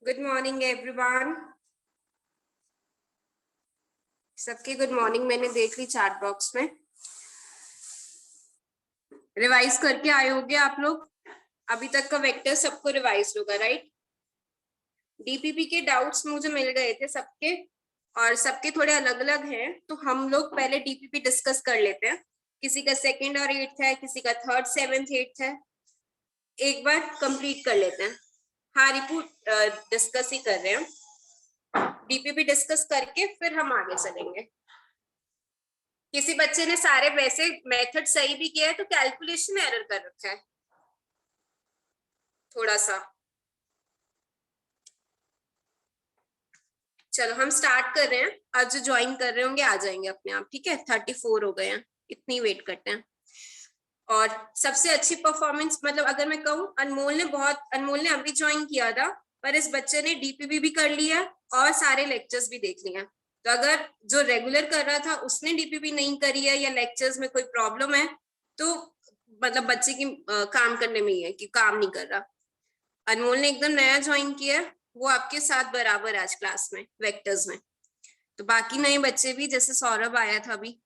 Good morning everyone. सबकी good morning मैंने देख ली चैट बॉक्स में। रिवाइज करके आए होंगे आप लोग। अभी तक का वेक्टर सबको रिवाइज होगा, राइट? डीपीपी के डाउट्स मुझे मिल गए थे सबके, और सबके थोड़े अलग अलग हैं, तो हम लोग पहले डीपीपी डिस्कस कर लेते हैं। किसी का सेकंड और एट्थ है, किसी का थर्ड सेवेंथ एट्थ है। एक बार कंप्लीट कर लेते हैं। हाँ, रिपोर्ट डिस्कस ही कर रहे हैं। डीपीपी डिस्कस करके फिर हम आगे चलेंगे। किसी बच्चे ने सारे वैसे मेथड सही भी किया है, तो कैलकुलेशन एरर कर रखा है थोड़ा सा। चलो हम स्टार्ट कर रहे हैं। आज जो ज्वाइन कर रहे होंगे आ जाएंगे अपने आप, ठीक है? 34 हो गए हैं, इतनी वेट करते हैं। और सबसे अच्छी परफॉर्मेंस, मतलब अगर मैं कहूँ, अनमोल ने अभी ज्वाइन किया था, पर इस बच्चे ने डीपीबी भी कर लिया और सारे लेक्चर्स भी देख लिए। तो अगर जो रेगुलर कर रहा था उसने डीपीबी नहीं करी है या लेक्चर्स में कोई प्रॉब्लम है, तो मतलब बच्चे की काम करने में ही है कि काम नहीं कर रहा। अनमोल ने एकदम नया ज्वाइन किया है, वो आपके साथ बराबर आज क्लास में वेक्टर्स में। तो बाकी नए बच्चे भी, जैसे सौरभ आया था अभी,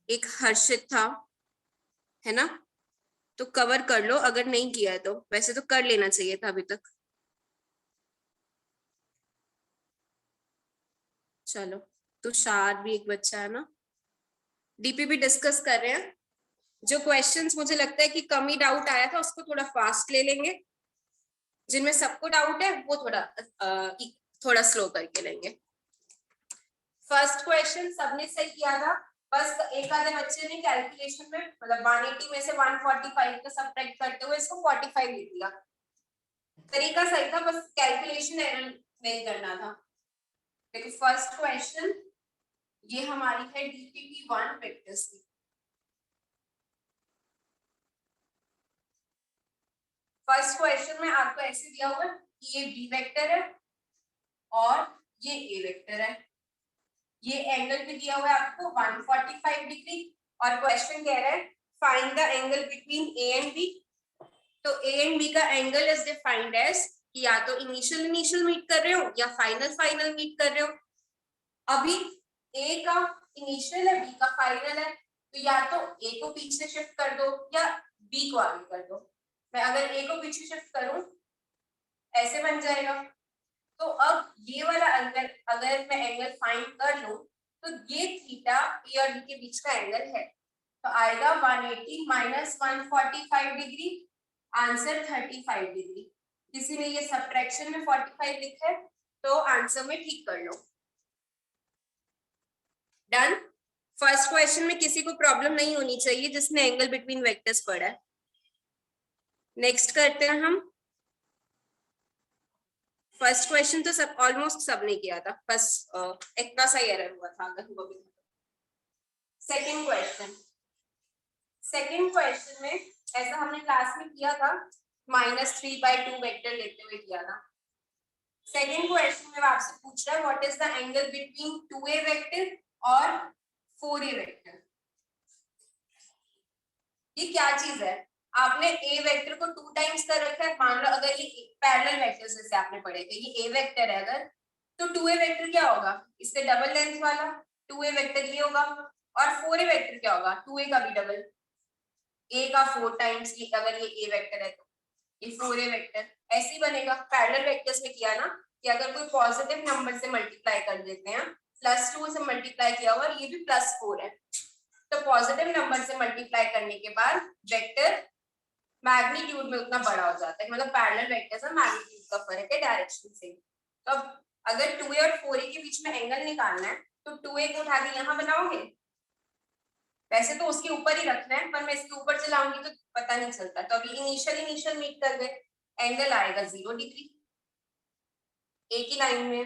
एक हर्षित था, है ना? तो कवर कर लो अगर नहीं किया है तो। वैसे तो कर लेना चाहिए था अभी तक। चलो, तुषार भी एक बच्चा है ना। डीपीपी डिस्कस कर रहे हैं। जो क्वेश्चंस मुझे लगता है कि कम ही डाउट आया था उसको थोड़ा फास्ट ले लेंगे। जिनमें सबको डाउट है वो थोड़ा स्लो करके लेंगे। फर्स्ट क्वेश्चन सबने सही किया था, बस एक आधे बच्चे ने कैलकुलेशन में, मतलब 180 में से 145 का सब्ट्रैक्ट करते हुए इसको 45 लिख दिया। तरीका सही था, बस कैलकुलेशन एरर नहीं करना था। देखो फर्स्ट क्वेश्चन, ये हमारी है डीपीपी 1 वेक्टर्स की। फर्स्ट क्वेश्चन में आपको ऐसे दिया हुआ है कि ये बी वेक्टर है और ये ए वेक्टर है। ये एंगल भी दिया हुआ है आपको 145 डिग्री, और क्वेश्चन कह रहा है find the angle between A and B. तो ए एंड बी का एंगल इज डिफाइंड एज कि या तो इनिशियल मीट कर रहे हो या फाइनल मीट कर रहे हो। अभी ए का इनिशियल है, बी का फाइनल है, तो या तो ए को पीछे शिफ्ट कर दो या बी को आगे कर दो। मैं अगर ए को पीछे शिफ्ट करूं, ऐसे बन जाएगा। तो अब ये वाला एंगल अगर मैं एंगल फाइंड कर लूं, तो ये थीटा ए और बी के बीच का एंगल है। तो आएगा 180 माइनस 145 डिग्री, आंसर 35 डिग्री। किसी ने ये सब्ट्रैक्शन में 45 लिखा है, तो आंसर में ठीक कर लो। डन। फर्स्ट क्वेश्चन में किसी को प्रॉब्लम नहीं होनी चाहिए जिसने एंगल बिटवीन वेक्टर्स पढ़ा है। नेक्स्ट करते हैं हम। फर्स्ट क्वेश्चन तो सब ऑलमोस्ट सबने किया था, बस इतना सा एरर हुआ था अगर हुआ भी। सेकंड क्वेश्चन, सेकंड क्वेश्चन में ऐसा हमने क्लास में किया था, -3/2 वेक्टर लेते हुए किया था। सेकंड क्वेश्चन में आपसे पूछ रहा है what is the angle between 2a vector और 4a वेक्टर। ये क्या चीज है? आपने a वेक्टर को 2 टाइम्स कर रखा है। मान लो अगर ये पैरेलल वेक्टर्स जैसे आपने पढ़े थे, ये a वेक्टर है अगर, तो 2a वेक्टर क्या होगा? इससे डबल लेंथ वाला 2a वेक्टर ये होगा, और 4a वेक्टर क्या होगा? 2a का भी डबल, a का 4 टाइम्स। ये अगर ये a वेक्टर है तो ये 4a वेक्टर ऐसे ही बनेगा। पैरेलल वेक्टर्स में किया ना कि अगर कोई पॉजिटिव नंबर से मल्टीप्लाई कर देते हैं, +2 से मल्टीप्लाई किया हुआ, ये भी +4 है, तो पॉजिटिव नंबर से मल्टीप्लाई करने के बाद वेक्टर मैग्नीट्यूड में उतना बड़ा हो जाता है। मतलब पैरेलल वेक्टर्स में मैग्नीट्यूड का फर्क है डायरेक्शन से। तो अब अगर 2a और 4a के बीच में एंगल निकालना है, तो 2a को उठा के यहाँ बनाओगे। वैसे तो उसके ऊपर ही रखना है, पर मैं इसके ऊपर चलाऊंगी तो पता नहीं चलता। तो अभी इनिशियल मीट कर गए, एंगल आएगा 0 डिग्री, एक ही लाइन में।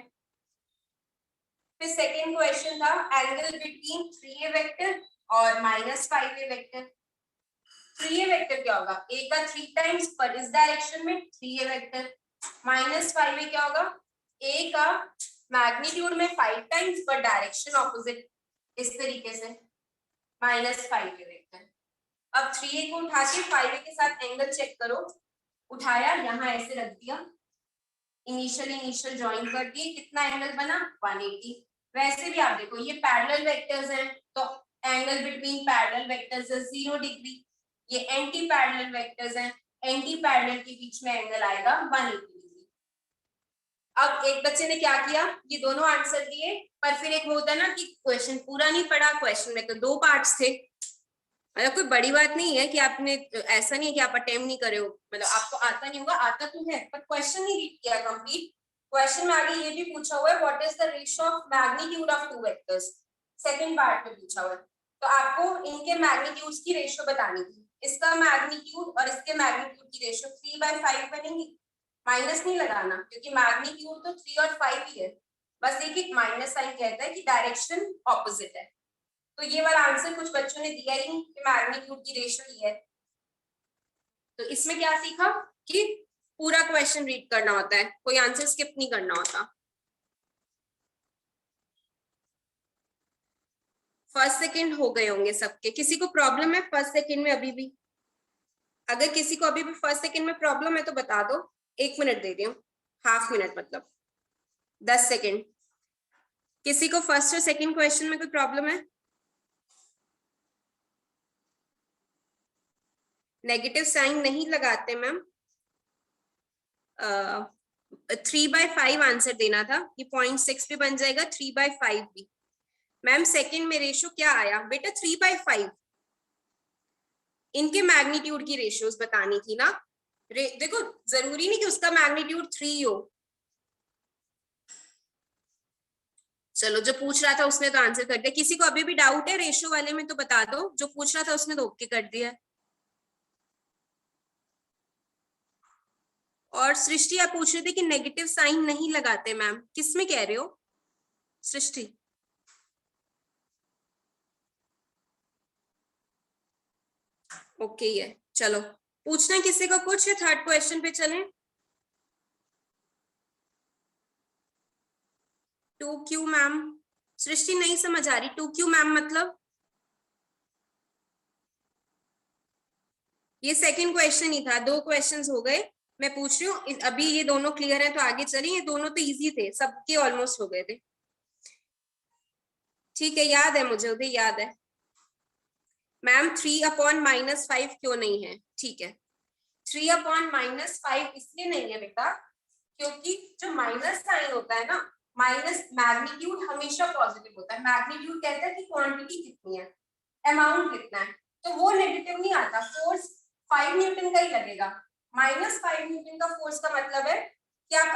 फिर सेकेंड क्वेश्चन था एंगल बिटवीन 3a वेक्टर और -5a वेक्टर। 3a वेक्टर क्या होगा? a का 3 टाइम्स पर इस डायरेक्शन में 3a वेक्टर, -5a क्या होगा? a का मैग्नीट्यूड में 5 टाइम्स पर डायरेक्शन ऑपोजिट, इस तरीके से -5a वेक्टर। अब 3a को उठा के 5a के साथ एंगल चेक करो। उठाया, यहाँ ऐसे रख दिया, इनिशियल ज्वाइन कर दिए, कितना एंगल बना 180। वैसे भी आप देखो ये पैरेलल वेक्टर्स हैं तो angle between parallel vectors is 0 degree. ये एंटी पैरेलल वेक्टर्स हैं, एंटी पैरेलल के बीच में एंगल आएगा 180 डिग्री। अब एक बच्चे ने क्या किया, ये दोनों आंसर दिए, पर फिर एक वो होता है ना कि क्वेश्चन पूरा नहीं पढ़ा, क्वेश्चन में तो 2 पार्ट्स थे। मतलब कोई बड़ी बात नहीं है कि आपने, ऐसा नहीं है कि आप अटेम्प्ट नहीं करे हो, मतलब आपको आता नहीं होगा, आता तो है, पर क्वेश्चन नहीं रीड किया कंप्लीट। क्वेश्चन में आगे ये भी पूछा हुआ है what is the ratio of magnitude of two vectors, second part में पूछा हुआ है। तो आपको इनके मैग्नीट्यूड्स की रेशियो बतानी थी। इसका मैग्नीट्यूड और इसके मैग्नीट्यूड की रेशियो 3/5 बनेगी। माइनस नहीं लगाना क्योंकि मैग्नीट्यूड तो 3 और 5 ही है, बस एक माइनस साइन कहता है कि डायरेक्शन ऑपोजिट है। तो ये वाला आंसर कुछ बच्चों ने दिया ही नहीं कि मैग्नीट्यूड की रेशियो ये है। तो इसमें क्या सीखा कि पूरा क्वेश्चन रीड करना होता है, कोई आंसर स्किप नहीं करना होता। फर्स्ट सेकंड हो गए होंगे सबके, किसी को प्रॉब्लम है फर्स्ट सेकंड में अभी भी? अगर किसी को अभी भी फर्स्ट सेकंड में प्रॉब्लम है तो बता दो, 1 मिनट दे दियो, हाफ मिनट मतलब 10 सेकंड। किसी को फर्स्ट और सेकंड क्वेश्चन में कोई प्रॉब्लम है? नेगेटिव साइन नहीं लगाते मैम, 3/5 आंसर देना था, ये 0.6 भी बन जाएगा, 3/5 भी। मैम सेकंड में रेशियो क्या आया बेटा? 3/5। इनके मैग्नीट्यूड की रेशियोज बतानी थी ना। देखो जरूरी नहीं कि उसका मैग्नीट्यूड 3 हो। चलो जो पूछ रहा था उसने तो आंसर कर दिया, किसी को अभी भी डाउट है रेशियो वाले में तो बता दो, जो पूछ रहा था उसने तो ओके कर दिया। और सृष्टि आप पूछ रहे थे कि नेगेटिव साइन नहीं लगाते मैम, किस में कह रहे हो सृष्टि? ओके है, चलो पूछना किसी को कुछ है, थर्ड क्वेश्चन पे चलें। 2q मैम, सृष्टि नहीं समझ आ रही 2q मैम मतलब? ये सेकंड क्वेश्चन ही था, 2 क्वेश्चंस हो गए। मैं पूछ रही हूँ अभी ये दोनों क्लियर है तो आगे चलिए, ये दोनों तो इजी थे, सबके ऑलमोस्ट हो गए थे। ठीक है, याद है मुझे, उधर याद है। मैम 3/-5 क्यों नहीं है? ठीक है, 3/-5 इसलिए नहीं है बेटा क्योंकि जो माइनस साइन होता है ना, माइनस मैग्नीट्यूड हमेशा पॉजिटिव होता है। मैग्नीट्यूड कहता है कि क्वांटिटी कितनी है, अमाउंट कितना है, तो वो नेगेटिव नहीं आता। फोर्स 5 न्यूटन का ही लगेगा। -5 न्यूटन का फोर्स का मतलब है कि आप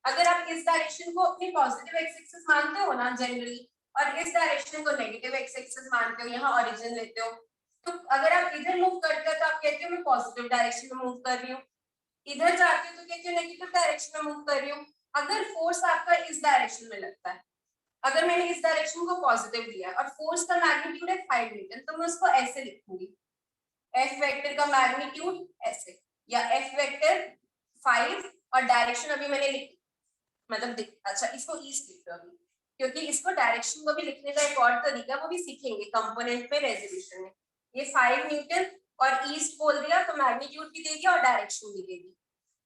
अगर आप इस डायरेक्शन को अपनी पॉजिटिव एक्स एक्सिस मानते हो ना जनरली, और इस डायरेक्शन को नेगेटिव एक्स एक्सिस मानते हो, यहाँ ओरिजिन लेते हो, तो अगर आप इधर मूव करते हो तो आप कहते हो मैं पॉजिटिव डायरेक्शन में मूव कर रही हूँ, इधर जाते हो तो कहते हो नेगेटिव डायरेक्शन में मूव कर रही हूँ। अगर फोर्स आपका इस डायरेक्शन में लगता है, अगर मैंने इस डायरेक्शन को पॉजिटिव लिया और फोर्स का मैग्नीट्यूड है 5 न्यूटन, तो मैं उसको ऐसे लिखूंगी, एफ वेक्टर का मैग्नीट्यूड ऐसे, या एफ वेक्टर 5 और डायरेक्शन अभी मैंने लिखी, मतलब अच्छा इसको ईस्ट लिख लो अभी, क्योंकि इसको डायरेक्शन को भी लिखने का एक और तरीका वो भी सीखेंगे कंपोनेंट में, रेजोल्यूशन में। ये 5 न्यूटन और ईस्ट बोल दिया तो मैग्नीट्यूड भी देगी और डायरेक्शन भी देगी,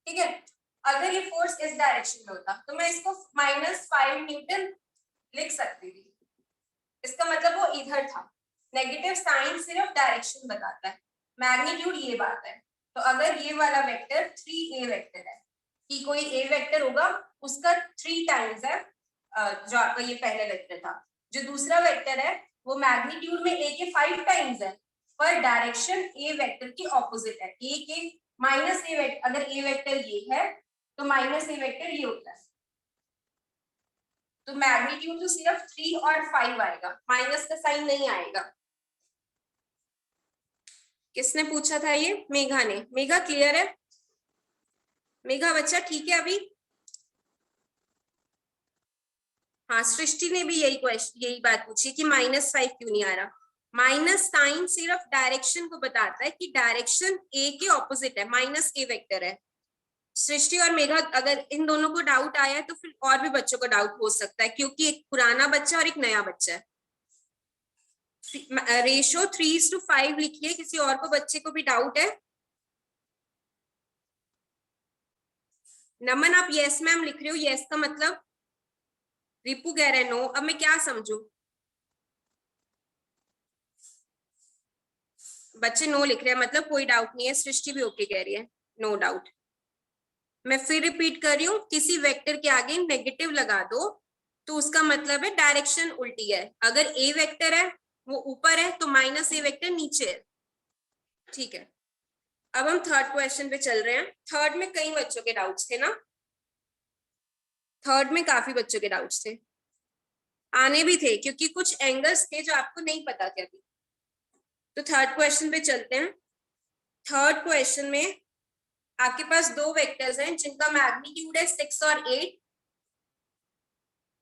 ठीक है। अगर ये फोर्स इस डायरेक्शन में होता तो मैं इसको -5 न्यूटन लिख सकती थी, इसका मतलब वो इधर था। नेगेटिव साइन सिर्फ डायरेक्शन बताता है, मैग्नीट्यूड ये बात है। तो अगर ये वाला वेक्टर 3a वेक्टर है, कि कोई a वेक्टर होगा उसका 3 टाइम्स है जो आपका ये पहला वेक्टर था, जो दूसरा वेक्टर है वो मैग्नीट्यूड में a के 5 टाइम्स है, पर डायरेक्शन a वेक्टर की ऑपोजिट है। a के -a वेक्टर, अगर a वेक्टर ये है तो -a वेक्टर ये होता है, तो मैग्नीट्यूड तो सिर्फ 3 और 5 आएगा, माइनस का साइन नहीं आएगा। किसने पूछा था ये? मेघा ने। मेघा क्लियर है? मेघा बच्चा ठीक है अभी? हाँ, सृष्टि ने भी यही बात पूछी कि -5 क्यों नहीं आ रहा। माइनस साइन सिर्फ डायरेक्शन को बताता है कि डायरेक्शन ए के ऑपोजिट है, -a वेक्टर है। सृष्टि और मेघा अगर इन दोनों को डाउट आया है तो फिर और भी बच्चों को डाउट हो सकता है, क्योंकि एक पुराना बच्चा और एक नया बच्चा है। रेशो 3:5 लिखिए, किसी और को बच्चे को भी डाउट है? नमन आप यस मैम लिख रहे हो, यस का मतलब? रिपू कह रहे नो, अब मैं क्या समझू? बच्चे नो लिख रहे हैं, मतलब कोई डाउट नहीं है। सृष्टि भी ओके कह रही है, नो डाउट। मैं फिर रिपीट कर रही हूँ, किसी वेक्टर के आगे नेगेटिव लगा दो तो उसका मतलब है डायरेक्शन उल्टी है। अगर ए वेक्टर है वो ऊपर है तो माइनस ए वेक्टर नीचे है। ठीक है, अब हम थर्ड क्वेश्चन पे चल रहे हैं। थर्ड में कई बच्चों के डाउट्स थे ना, थर्ड में काफी बच्चों के डाउट्स थे, आने भी थे क्योंकि कुछ एंगल्स थे जो आपको नहीं पता थे अभी। तो थर्ड क्वेश्चन पे चलते हैं। थर्ड क्वेश्चन में आपके पास दो वेक्टर्स हैं जिनका मैग्नीट्यूड है 6 और 8।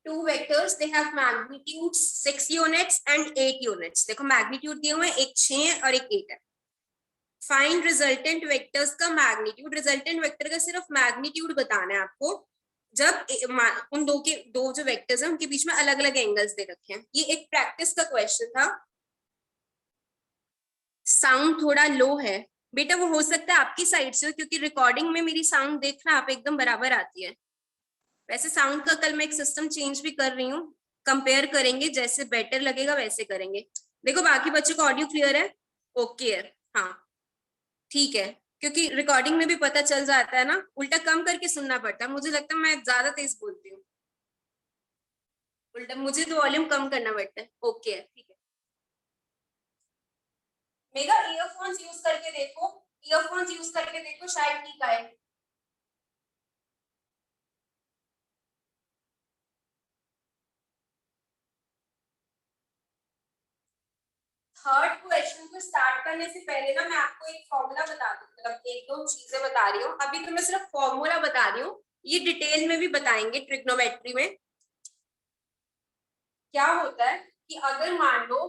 Two vectors they have magnitude 6 units and 8 units. देखो मैग्नीट्यूड दिए हुए हैं, एक 6 और एक 8 है। फाइंड रिजल्टेंट वेक्टर्स का मैग्नीट्यूड। रिजल्टेंट वेक्टर का सिर्फ मैग्नीट्यूड बताना है आपको जब उन दो जो वेक्टर्स हैं उनके बीच में अलग अलग एंगल्स दे रखे हैं। ये एक प्रैक्टिस का क्वेश्चन था। साउंड थोड़ा लो है बेटा, वो हो सकता है आपकी साइड से, क्योंकि रिकॉर्डिंग में मेरी साउंड देखना आप एकदम बराबर आती है। वैसे साउंड का कल मैं एक सिस्टम चेंज भी कर रही हूँ, कंपेयर करेंगे, जैसे बेटर लगेगा वैसे करेंगे। देखो बाकी बच्चों का ऑडियो क्लियर है? ओके है, हाँ ठीक है। क्योंकि रिकॉर्डिंग में भी पता चल जाता है ना, उल्टा कम करके सुनना पड़ता है। मुझे लगता है मैं ज्यादा तेज बोलती हूँ, उल्टा मुझे तो वॉल्यूम कम करना पड़ता है। ओके है, ठीक है। मेगा ईयरफोन्स यूज करके देखो, ईयरफोन्स यूज करके देखो, शायद ठीक आए। थर्ड क्वेश्चन को स्टार्ट करने से पहले ना मैं आपको एक फॉर्मूला बता दूं, मतलब एक दो चीजें बता रही हूँ। अभी तो मैं सिर्फ फॉर्मूला बता रही हूँ, ये डिटेल में भी बताएंगे ट्रिग्नोमेट्री में। क्या होता है कि अगर मान लो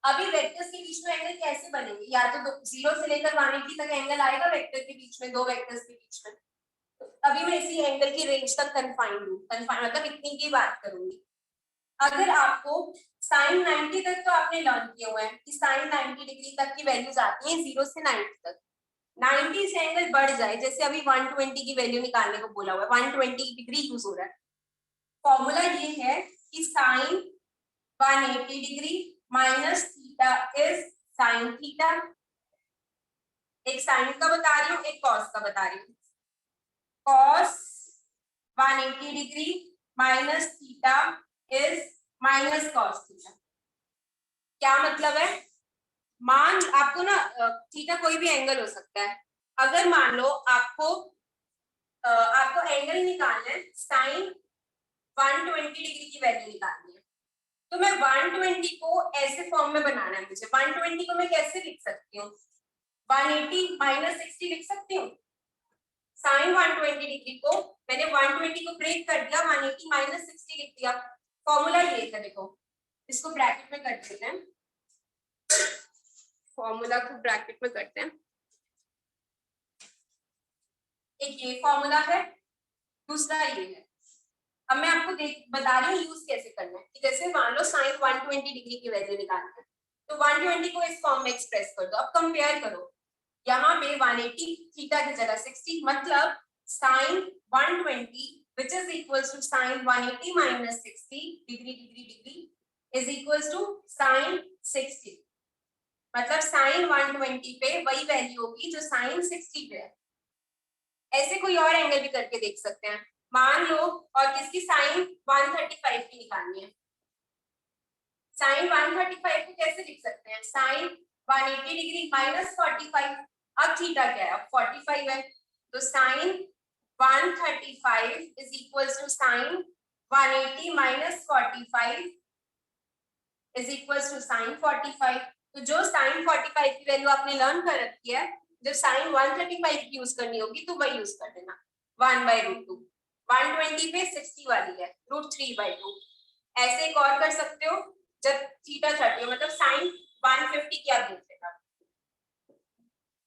अभी वेक्टर्स के बीच में एंगल कैसे बनेंगे, या तो 0 से लेकर 180 तक एंगल आएगा वेक्टर के बीच में, दो वेक्टर्स के बीच में। तो अभी मैं इसी एंगल की रेंज तक कन्फाइंड हूँ, कन्फाइंड मतलब इतनी की बात करूंगी। अगर आपको साइन 90 तक तो आपने लर्न किया हुआ है कि साइन 90 डिग्री तक की वैल्यूज आती हैं 0 से 90 तक। 90 से एंगल बढ़ जाए, जैसे अभी 120 की वैल्यू निकालने को बोला हुआ है, 120 डिग्री यूज हो रहा है। फॉर्मूला ये है कि sine 180 degree minus theta is sine theta. एक साइन का बता रही हूँ, एक कॉस का बता रही हूँ। Cos 180 degree minus theta is minus cos theta. क्या मतलब है? मान आपको ना थीटा कोई भी एंगल हो सकता है। अगर मान लो आपको एंगल निकालना है, साइन 120 डिग्री की वैल्यू निकालनी है, तो मैं 120 को ऐसे फॉर्म में बनाना है मुझे। 120 को मैं कैसे लिख सकती हूँ? 180 माइनस 60 लिख सकती हूँ। साइन 120 डिग्री को मैंने 120 को ब्रेक कर दिया, 180 माइनस 60 लिख दिया। फॉर्मूला ये है, देखो इसको ब्रैकेट में कर देते हैं, फॉर्मूला को ब्रैकेट में करते हैं। एक ये फॉर्मूला है, दूसरा ये है। अब मैं आपको बता रही हूँ यूज कैसे करना है। कि जैसे मान लो साइन 120 डिग्री की वैल्यू निकालना है, तो 120 को इस फॉर्म में एक्सप्रेस कर दो। अब कंपेयर करो, यहाँ पे 180 थीटा की जगह 60, मतलब sine 120 which is equals to sin 180 minus 60 degree is equals to sin 60। मतलब साइन 120 पे वही वैल्यू होगी जो साइन 60 पे है। ऐसे कोई और एंगल भी करके देख सकते हैं। मान लो और किसकी साइन 135 की निकालनी है। साइन 135 को कैसे लिख सकते हैं? Sine 180 degree minus 45। अब थीटा क्या है? अब 45 है, तो sine 135 is equals to sine 180 minus 45 is equals to sine 45। तो जो साइन 45 की वैल्यू आपने लर्न कर रखी है, जब साइन 135 की यूज करनी होगी तो वही यूज कर देना, 1/√2। 120 पे 60 वाली है, √3/2। ऐसे एक और कर सकते हो जब थीटा 30 मतलब साइन 150 की आप देख लेना।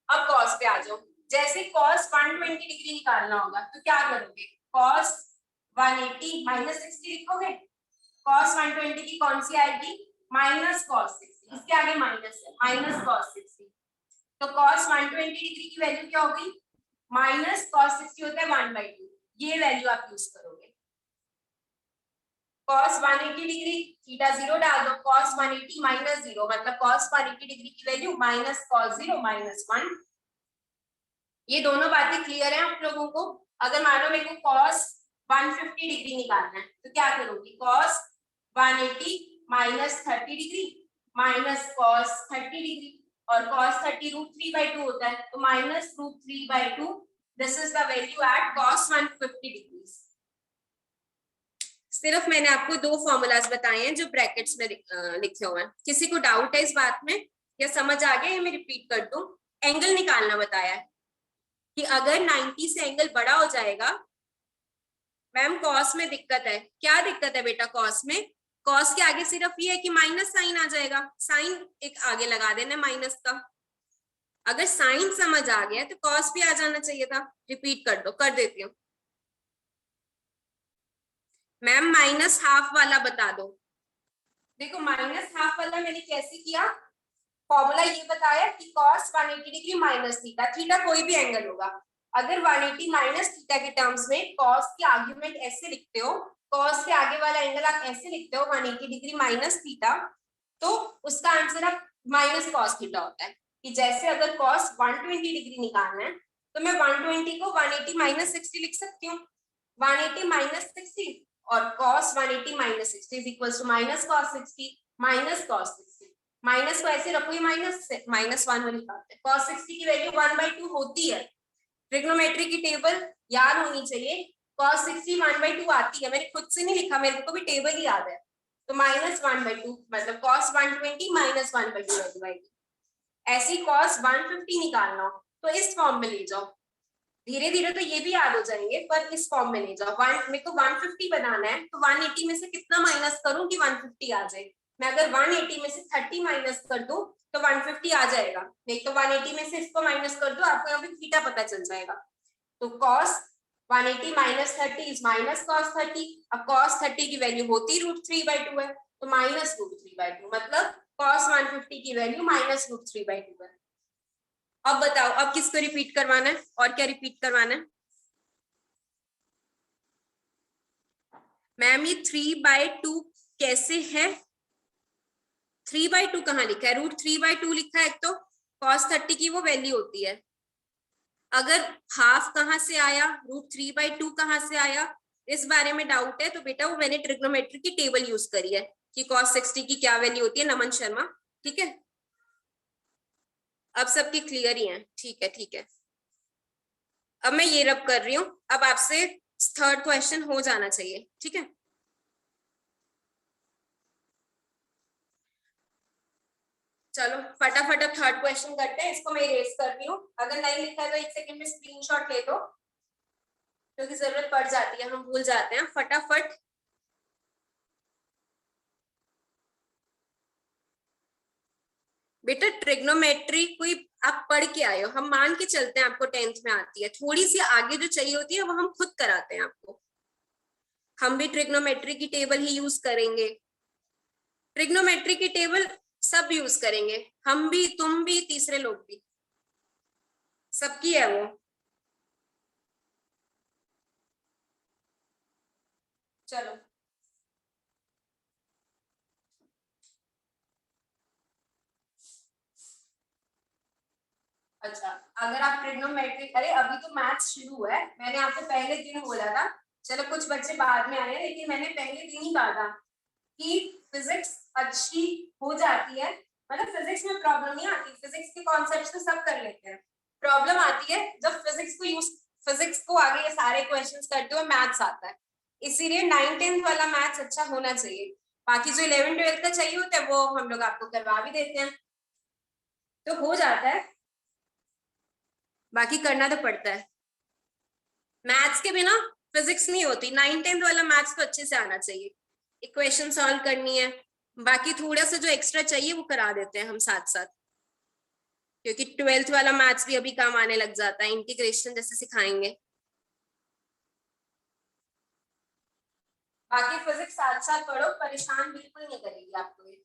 अब कॉस पे आ जाओ। जैसे कॉस 120 डिग्री निकालना होगा तो क्या करोगे? कॉस 180 माइनस 60 लिखोगे। कॉस 120 की कौन सी आएगी? Minus cos 60। इसके आगे माइनस है, माइनस कॉस 60। तो कॉस 120 डिग्री की वैल्यू क्या होगी? माइनस cos 60 होता है 1/2, ये वैल्यू आप यूज करोगे। cos 180 डिग्री थीटा 0 डाल दो, cos 180 माइनस 0 मतलब cos 180 डिग्री की वैल्यू माइनस cos 0 माइनस 1। ये दोनों बातें क्लियर है आप लोगों को? अगर मान लो मेरे को cos 150 डिग्री निकालना है तो क्या करूंगी, cos 180 minus 30 degree minus cos 30 degree, और cos 30 √3/2 होता है तो minus √3/2। This is the value at cos 150 degree. सिर्फ मैंने आपको दो फॉर्मूलाज बताए हैं जो ब्रैकेट्स में लिखे हुए हैं। किसी को डाउट है इस बात में या समझ आ गया, मैं रिपीट कर दूं? एंगल निकालना बताया है कि अगर 90 से एंगल बड़ा हो जाएगा, मैम कॉस में दिक्कत है। क्या दिक्कत है बेटा कॉस में? कॉस के आगे सिर्फ ये है कि माइनस साइन आ जाएगा, साइन एक आगे लगा देना माइनस का। अगर साइन समझ आ गया तो कॉस भी आ जाना चाहिए था। रिपीट कर दो, कर देती हूँ मैम। माइनस हाफ वाला बता दो। देखो माइनस हाफ वाला मैंने कैसे किया, फॉर्मूला ये बताया कि cos 180 degree minus theta, theta कोई भी एंगल होगा। अगर 180 माइनस थीटा के टर्म्स में cos के आर्ग्यूमेंट ऐसे लिखते हो, cos के आगे वाला एंगल आप ऐसे लिखते हो 180 डिग्री माइनस थीटा, तो उसका आंसर आप माइनस cos थीटा होता है। कि जैसे अगर cos 120 डिग्री निकालना है तो मैं 120 को 180 माइनस 60 लिख सकती हूँ। 180 माइनस 60 और cos 180 minus 60 is equal to minus cos 60 minus cos 60। Minus को ऐसे रखो, ये माइनस 1 वाली बात है। cos 60 की वैल्यू 1/2 होती है। ट्रिग्नोमेट्री की टेबल याद होनी चाहिए। cos 60 1/2 आती है, मैंने खुद से नहीं लिखा, मेरे को भी टेबल ही याद है। तो माइनस 1/2 मतलब cos 120 माइनस 1/2। ऐसी cos 150 निकालना हो तो इस फॉर्म में ले जाओ। धीरे धीरे तो ये भी याद हो जाएंगे, पर इस फॉर्म में ले जाओ। मेरे को 150 बनाना है तो 180 में से कितना माइनस करूं कि 150 आ जाए। मैं अगर 180 में से 30 माइनस कर दूं तो 150 आ जाएगा। नहीं तो 180 में से इसको माइनस कर दो, आपको यहाँ पे थीटा पता चल जाएगा। तो cos 180 minus 30 is minus cos 30। अब cos 30 की वैल्यू होती √3/2 है, तो माइनस √3/2 मतलब cos 150 की वैल्यू माइनस √3/2 है। अब बताओ, अब किसको रिपीट करवाना है और क्या रिपीट करवाना है? मैम ये 3/2 कैसे है? 3/2 कहाँ लिखा है? √3/2 लिखा है। एक तो cos 30 की वो वैल्यू होती है। अगर हाफ कहाँ से आया, √3/2 कहाँ से आया, इस बारे में डाउट है तो बेटा वो मैंने ट्रिग्नोमेट्री की टेबल यूज करी है कि cos 60 की क्या वैल्यू होती है। नमन शर्मा, ठीक है? अब सबकी क्लियर ही है? ठीक है, ठीक है। अब मैं ये रब कर रही हूँ, अब आपसे थर्ड क्वेश्चन हो जाना चाहिए, ठीक है? चलो फटाफट अब थर्ड क्वेश्चन करते हैं। इसको मैं इरेज कर रही हूँ, अगर नहीं लिखा है तो एक सेकंड में स्क्रीनशॉट ले लो, क्योंकि जरूरत पड़ जाती है, हम भूल जाते हैं। फटाफट बेटा ट्रिग्नोमेट्री कोई आप पढ़ के आए हो, हम मान के चलते हैं आपको 10th में आती है। थोड़ी सी आगे जो चाहिए होती है वो हम खुद कराते हैं आपको। हम भी ट्रिग्नोमेट्री की टेबल ही यूज करेंगे। ट्रिग्नोमेट्री की टेबल सब यूज करेंगे, हम भी, तुम भी, तीसरे लोग भी, सबकी है वो। चलो अच्छा, अगर आप ट्रिग्नोमेट्री, अरे अभी तो मैथ्स शुरू हुआ है, मैंने आपको पहले दिन बोला था। चलो कुछ बच्चे बाद में आए हैं, लेकिन मैंने पहले दिन ही कहा था कि फिजिक्स अच्छी हो जाती है, मतलब फिजिक्स में प्रॉब्लम नहीं आती। फिजिक्स के कॉन्सेप्ट्स तो सब कर लेते हैं, प्रॉब्लम आती है जब फिजिक्स को आगे ये सारे क्वेश्चंस करते हुए मैथ्स आता है। इसीलिए 9th-10th वाला मैथ्स अच्छा होना चाहिए। बाकी जो 11th-12th का चाहिए होता है वो हम लोग आपको करवा भी देते हैं, तो हो जाता है। बाकी करना तो पड़ता है, मैथ्स के बिना फिजिक्स नहीं होती। 9th-10th वाला मैथ्स तो अच्छे से आना चाहिए, इक्वेशन सॉल्व करनी है। बाकी थोड़ा सा जो एक्स्ट्रा चाहिए वो करा देते हैं हम साथ साथ, क्योंकि 12th वाला मैथ्स भी अभी काम आने लग जाता है, इंटीग्रेशन जैसे सिखाएंगे। बाकी फिजिक्स साथ साथ पढ़ो, परेशान बिल्कुल नहीं करेगी आपको ये।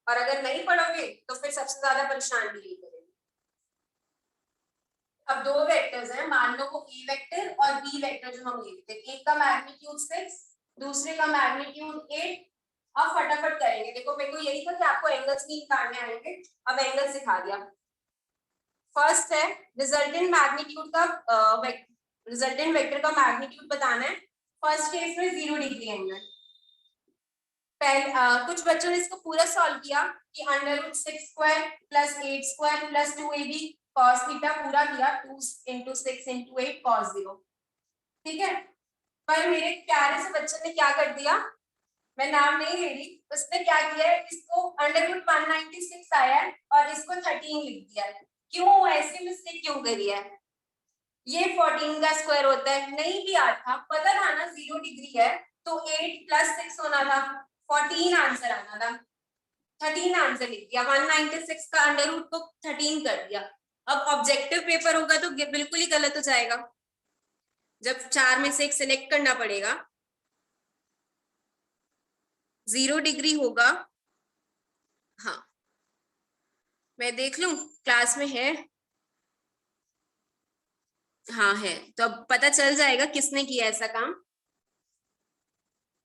और अगर नहीं पढ़ोगे तो फिर सबसे ज्यादा परेशान भी नहीं करेगी। अब दो वेक्टर्स हैं, मान लो वो ए वेक्टर और बी वेक्टर जो हम लेते हैं, एक का मैग्नीट्यूड 6, दूसरे का मैग्नीट्यूड 8। अब फटाफट करेंगे, देखो मेरे को यही था कि आपको एंगल्स नहीं निकालने आएंगे, अब एंगल सिखा दिया। फर्स्ट है रिजल्टेंट मैग्नीट्यूड का रिजल्टेंट वेक्टर का मैग्नीट्यूड बताना है। फर्स्ट केस में 0 डिग्री एंगल। कुछ बच्चों ने इसको पूरा सॉल्व किया कि √6² + 8² + 2ab cos थीटा पूरा किया, 2 × 6 × 8 cos 0। ठीक है, पर मेरे प्यारे से बच्चे ने क्या कर दिया, मैं नाम नहीं ले रही, उसने क्या किया है, इसको √196 आया है और इसको 13 लिख दिया है। क्यों ऐसी मिस्टेक क्यों करी है? ये 14 का स्क्वायर होता है, नहीं भी आता, पता था ना 0 डिग्री है तो 8 + 6 होना था, 14 आंसर आना था, 13 आंसर लिख दिया, 196 का √ को 13 कर दिया। अब ऑब्जेक्टिव पेपर होगा तो बिल्कुल ही गलत हो जाएगा, जब 4 में से एक सिलेक्ट करना पड़ेगा। 0 डिग्री होगा, हाँ मैं देख लूं क्लास में है, हाँ है, तो अब पता चल जाएगा किसने किया ऐसा काम।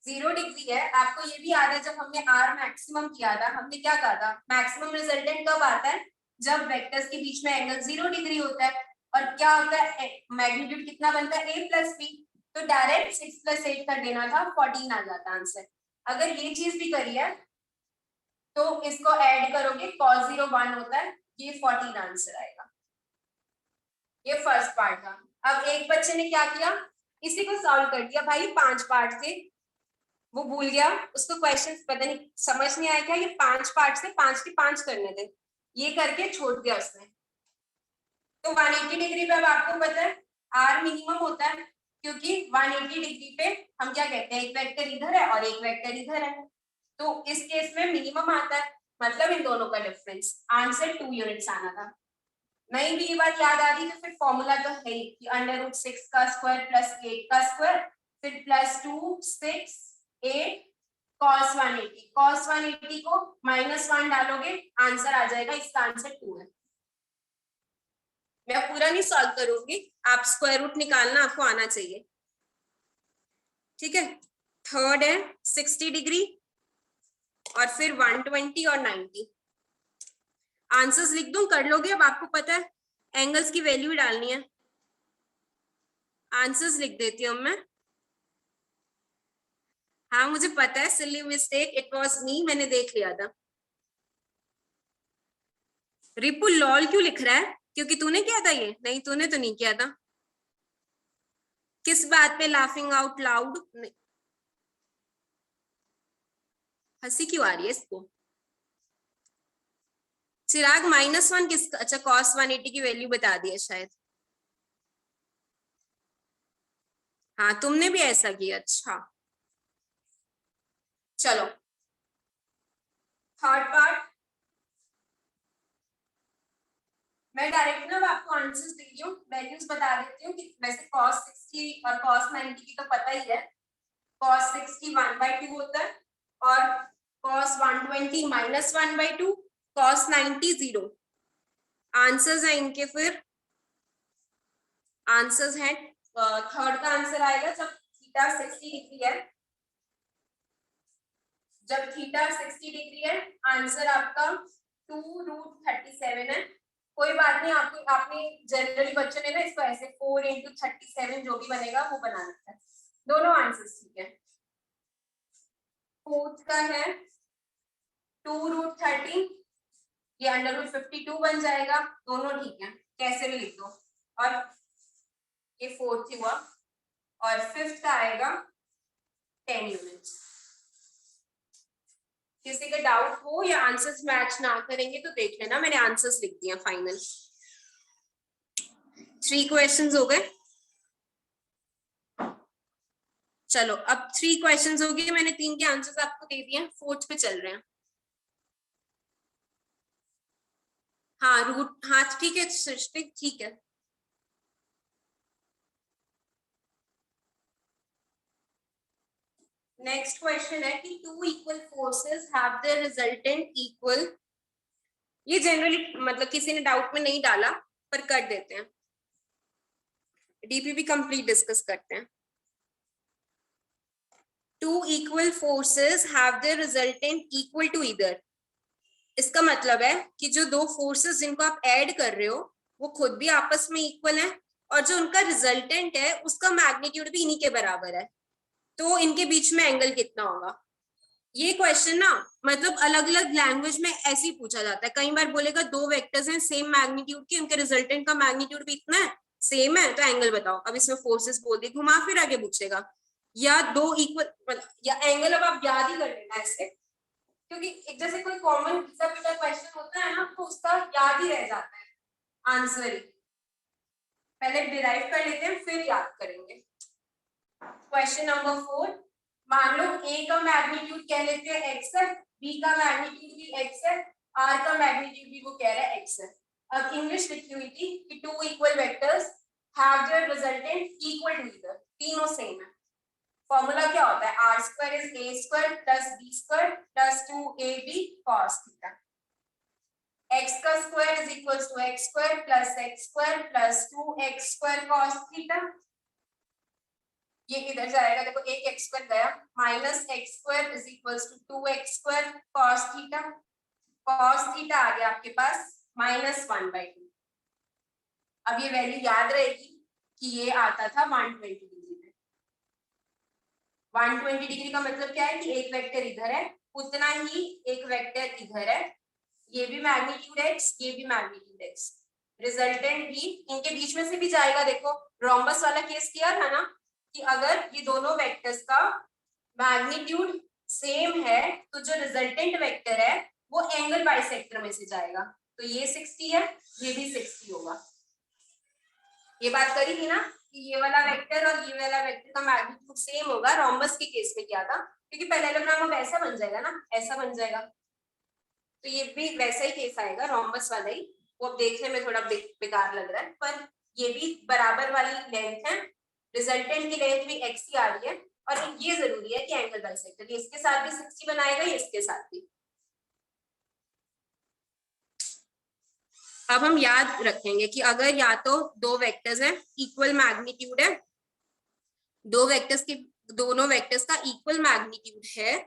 0 डिग्री है, आपको ये भी याद है जब हमने R मैक्सिमम किया था, हमने क्या कहा था, मैक्सिमम रिजल्टेंट कब आता है, जब वेक्टर्स के बीच में एंगल 0 डिग्री होता है। और क्या होता है, मैग्नीट्यूड कितना बनता है, a + b, तो डायरेक्ट 6 + 8 कर देना था, 14 आ जाता आंसर। अगर ये चीज भी करी है तो इसको ऐड करोगे, cos 0 1 होता है, ये 14 आंसर आएगा। ये फर्स्ट पार्ट था। अब एक बच्चे ने क्या किया, इसी को सॉल्व कर दिया भाई, 5 पार्ट से, वो भूल गया, उसको क्वेश्चन पता नहीं समझ नहीं आया क्या, ये 5 पार्ट से 5 के 5 करने थे, ये करके छोड़ दिया उसने। तो 180 डिग्री पे अब आपको पता है R मिनिमम होता है, क्योंकि 180 डिग्री पे हम क्या कहते हैं, एक वेक्टर इधर है और एक वेक्टर इधर है, तो इस केस में मिनिमम आता है, मतलब इन दोनों का डिफरेंस, आंसर 2 यूनिट्स आना था। नहीं भी ये बात याद आ रही तो फिर फॉर्मूला तो है ही कि √6 का स्क्वायर + 8 का स्क्वायर, फिर +2 6 8 cos 180, cos 180 को -1 डालोगे, आंसर आ जाएगा, इसका आंसर 2 है। मैं पूरा नहीं सॉल्व करूंगी, आप स्क्वायर रूट निकालना आपको आना चाहिए, ठीक है। थर्ड है 60 डिग्री और फिर 120 और 90। आंसर्स लिख दूं, कर लोगे? अब आपको पता है एंगल्स की वैल्यू डालनी है, आंसर्स लिख देती हूँ मैं। हाँ मुझे पता है, silly mistake, it was me, मैंने देख लिया था। रिपु लॉल क्यों लिख रहा है, क्योंकि तूने किया था ये? नहीं तूने तो नहीं किया था। किस बात पे लाफिंग आउट लाउड? हंसी क्यों आ रही है इसको? चिराग -1 किस, अच्छा cos 180 की वैल्यू बता दी है शायद, हाँ तुमने भी ऐसा किया, अच्छा चलो थर्ड पार्ट। मैं डायरेक्ट ना आपको आंसर्स दे रही हूँ, वैल्यूज बता देती हूँ कि वैसे cos 60 और cos 90 की तो पता ही है, cos 60 1/2 होता है और cos 120 -1/2, cos 90 0। आंसर्स है इनके, फिर आंसर्स हैं, थर्ड का आंसर आएगा जब थीटा 60 डिग्री है, जब थीटा 60 डिग्री है, आंसर आपका 2√37 है। कोई बात नहीं, आपको आपने जनरली बच्चों ने ना इसको ऐसे 4 × 37 जो भी बनेगा वो बनाना है, दोनों आंसर्स ठीक है। फोर्थ का है 2√13, ये √52 बन जाएगा, दोनों ठीक है, कैसे भी लिख दो, और ये फोर्थ हुआ। और फिफ्थ का आएगा 10 यूनिट्स। किसी का डाउट हो या आंसर्स मैच ना करेंगे तो देख लेना, मैंने आंसर्स लिख दिया फाइनल। 3 क्वेश्चंस हो गए, चलो अब 3 क्वेश्चंस हो गए, मैंने 3 के आंसर्स आपको दे दिए, फोर्थ पे चल रहे हैं। हाँ रूट, हाँ ठीक है सृष्टि, ठीक है। नेक्स्ट क्वेश्चन है कि 2 equal forces have the resultant equal. ये जनरली मतलब किसी ने डाउट में नहीं डाला पर कर देते हैं। डीपीपी कंप्लीट डिस्कस करते हैं। Two equal forces have their resultant equal to either. इसका मतलब है कि जो दो फोर्सेस जिनको आप ऐड कर रहे हो वो खुद भी आपस में इक्वल है और जो उनका रिजल्टेंट है उसका मैग्नीट्यूड भी इन्हीं के बराबर है, तो इनके बीच में एंगल कितना होगा। ये क्वेश्चन ना मतलब अलग अलग लैंग्वेज में ऐसे ही पूछा जाता है। कई बार बोलेगा दो वेक्टर्स हैं सेम मैग्नीट्यूड के, उनके रिजल्टेंट का मैग्नीट्यूड भी इतना है, सेम है, तो एंगल बताओ। अब इसमें फोर्सेस बोल दी, घुमा फिर आगे पूछेगा। या दो इक्वल या एंगल, अब आप याद ही कर लेना ऐसे, क्योंकि एक जैसे कोई कॉमन घिसा पिटा क्वेश्चन होता है ना तो उसका याद ही रह जाता है आंसर ही। पहले डिराइव कर लेते हैं फिर याद करेंगे। क्वेश्चन नंबर 4, मान लो ए का मैग्नीट्यूड कह लेते हैं x है, बी का मैग्नीट्यूड भी x है, आर का मैग्नीट्यूड भी वो कह रहा है x है। अब इंग्लिश लिखी हुई थी कि two equal vectors have their resultant equal to either, तीनों सेम है। फॉर्मूला क्या होता है, R square is A square plus B square plus 2ab cos theta. x का square is equals to x square plus x square plus 2x square cos theta. ये किधर जाएगा, देखो एक x स्क्वायर गया, minus x square is equals to 2x square cos theta. cos theta आ गया आपके पास -1/2। अब ये वैल्यू याद रहेगी कि ये आता था 120 डिग्री में। 120 डिग्री का मतलब क्या है कि एक वेक्टर इधर है, उतना ही एक वेक्टर इधर है, ये भी मैग्नीट्यूड x, ये भी मैग्नीट्यूड x, रिजल्टेंट भी इनके बीच में से भी जाएगा। देखो रोम्बस वाला केस किया था ना कि अगर ये दोनों वेक्टर्स का मैग्नीट्यूड सेम है तो जो रिजल्टेंट वेक्टर है वो एंगल बाइसेक्टर में से जाएगा, तो ये 60 है, ये भी 60 होगा। ये बात करी थी ना कि ये वाला वेक्टर और ये वाला वेक्टर का मैग्नीट्यूड सेम होगा, रोम्बस के केस में क्या था, क्योंकि पैरेललोग्राम अब ऐसा बन जाएगा ना, ऐसा बन जाएगा, तो ये भी वैसा ही केस आएगा, रोम्बस वाला ही। वो अब देखने में थोड़ा बेकार लग रहा है, पर ये भी बराबर वाली लेंथ है, रिजल्टेंट की लेंथ भी x ही आ रही है, और ये जरूरी है कि एंगल बाइसेक्टर, इसके साथ भी 60 बनाएगा, ये इसके साथ भी। अब हम याद रखेंगे कि अगर या तो दो वेक्टर्स हैं, इक्वल मैग्नीट्यूड है, दो वेक्टर्स के दोनों वेक्टर्स का इक्वल मैग्नीट्यूड है,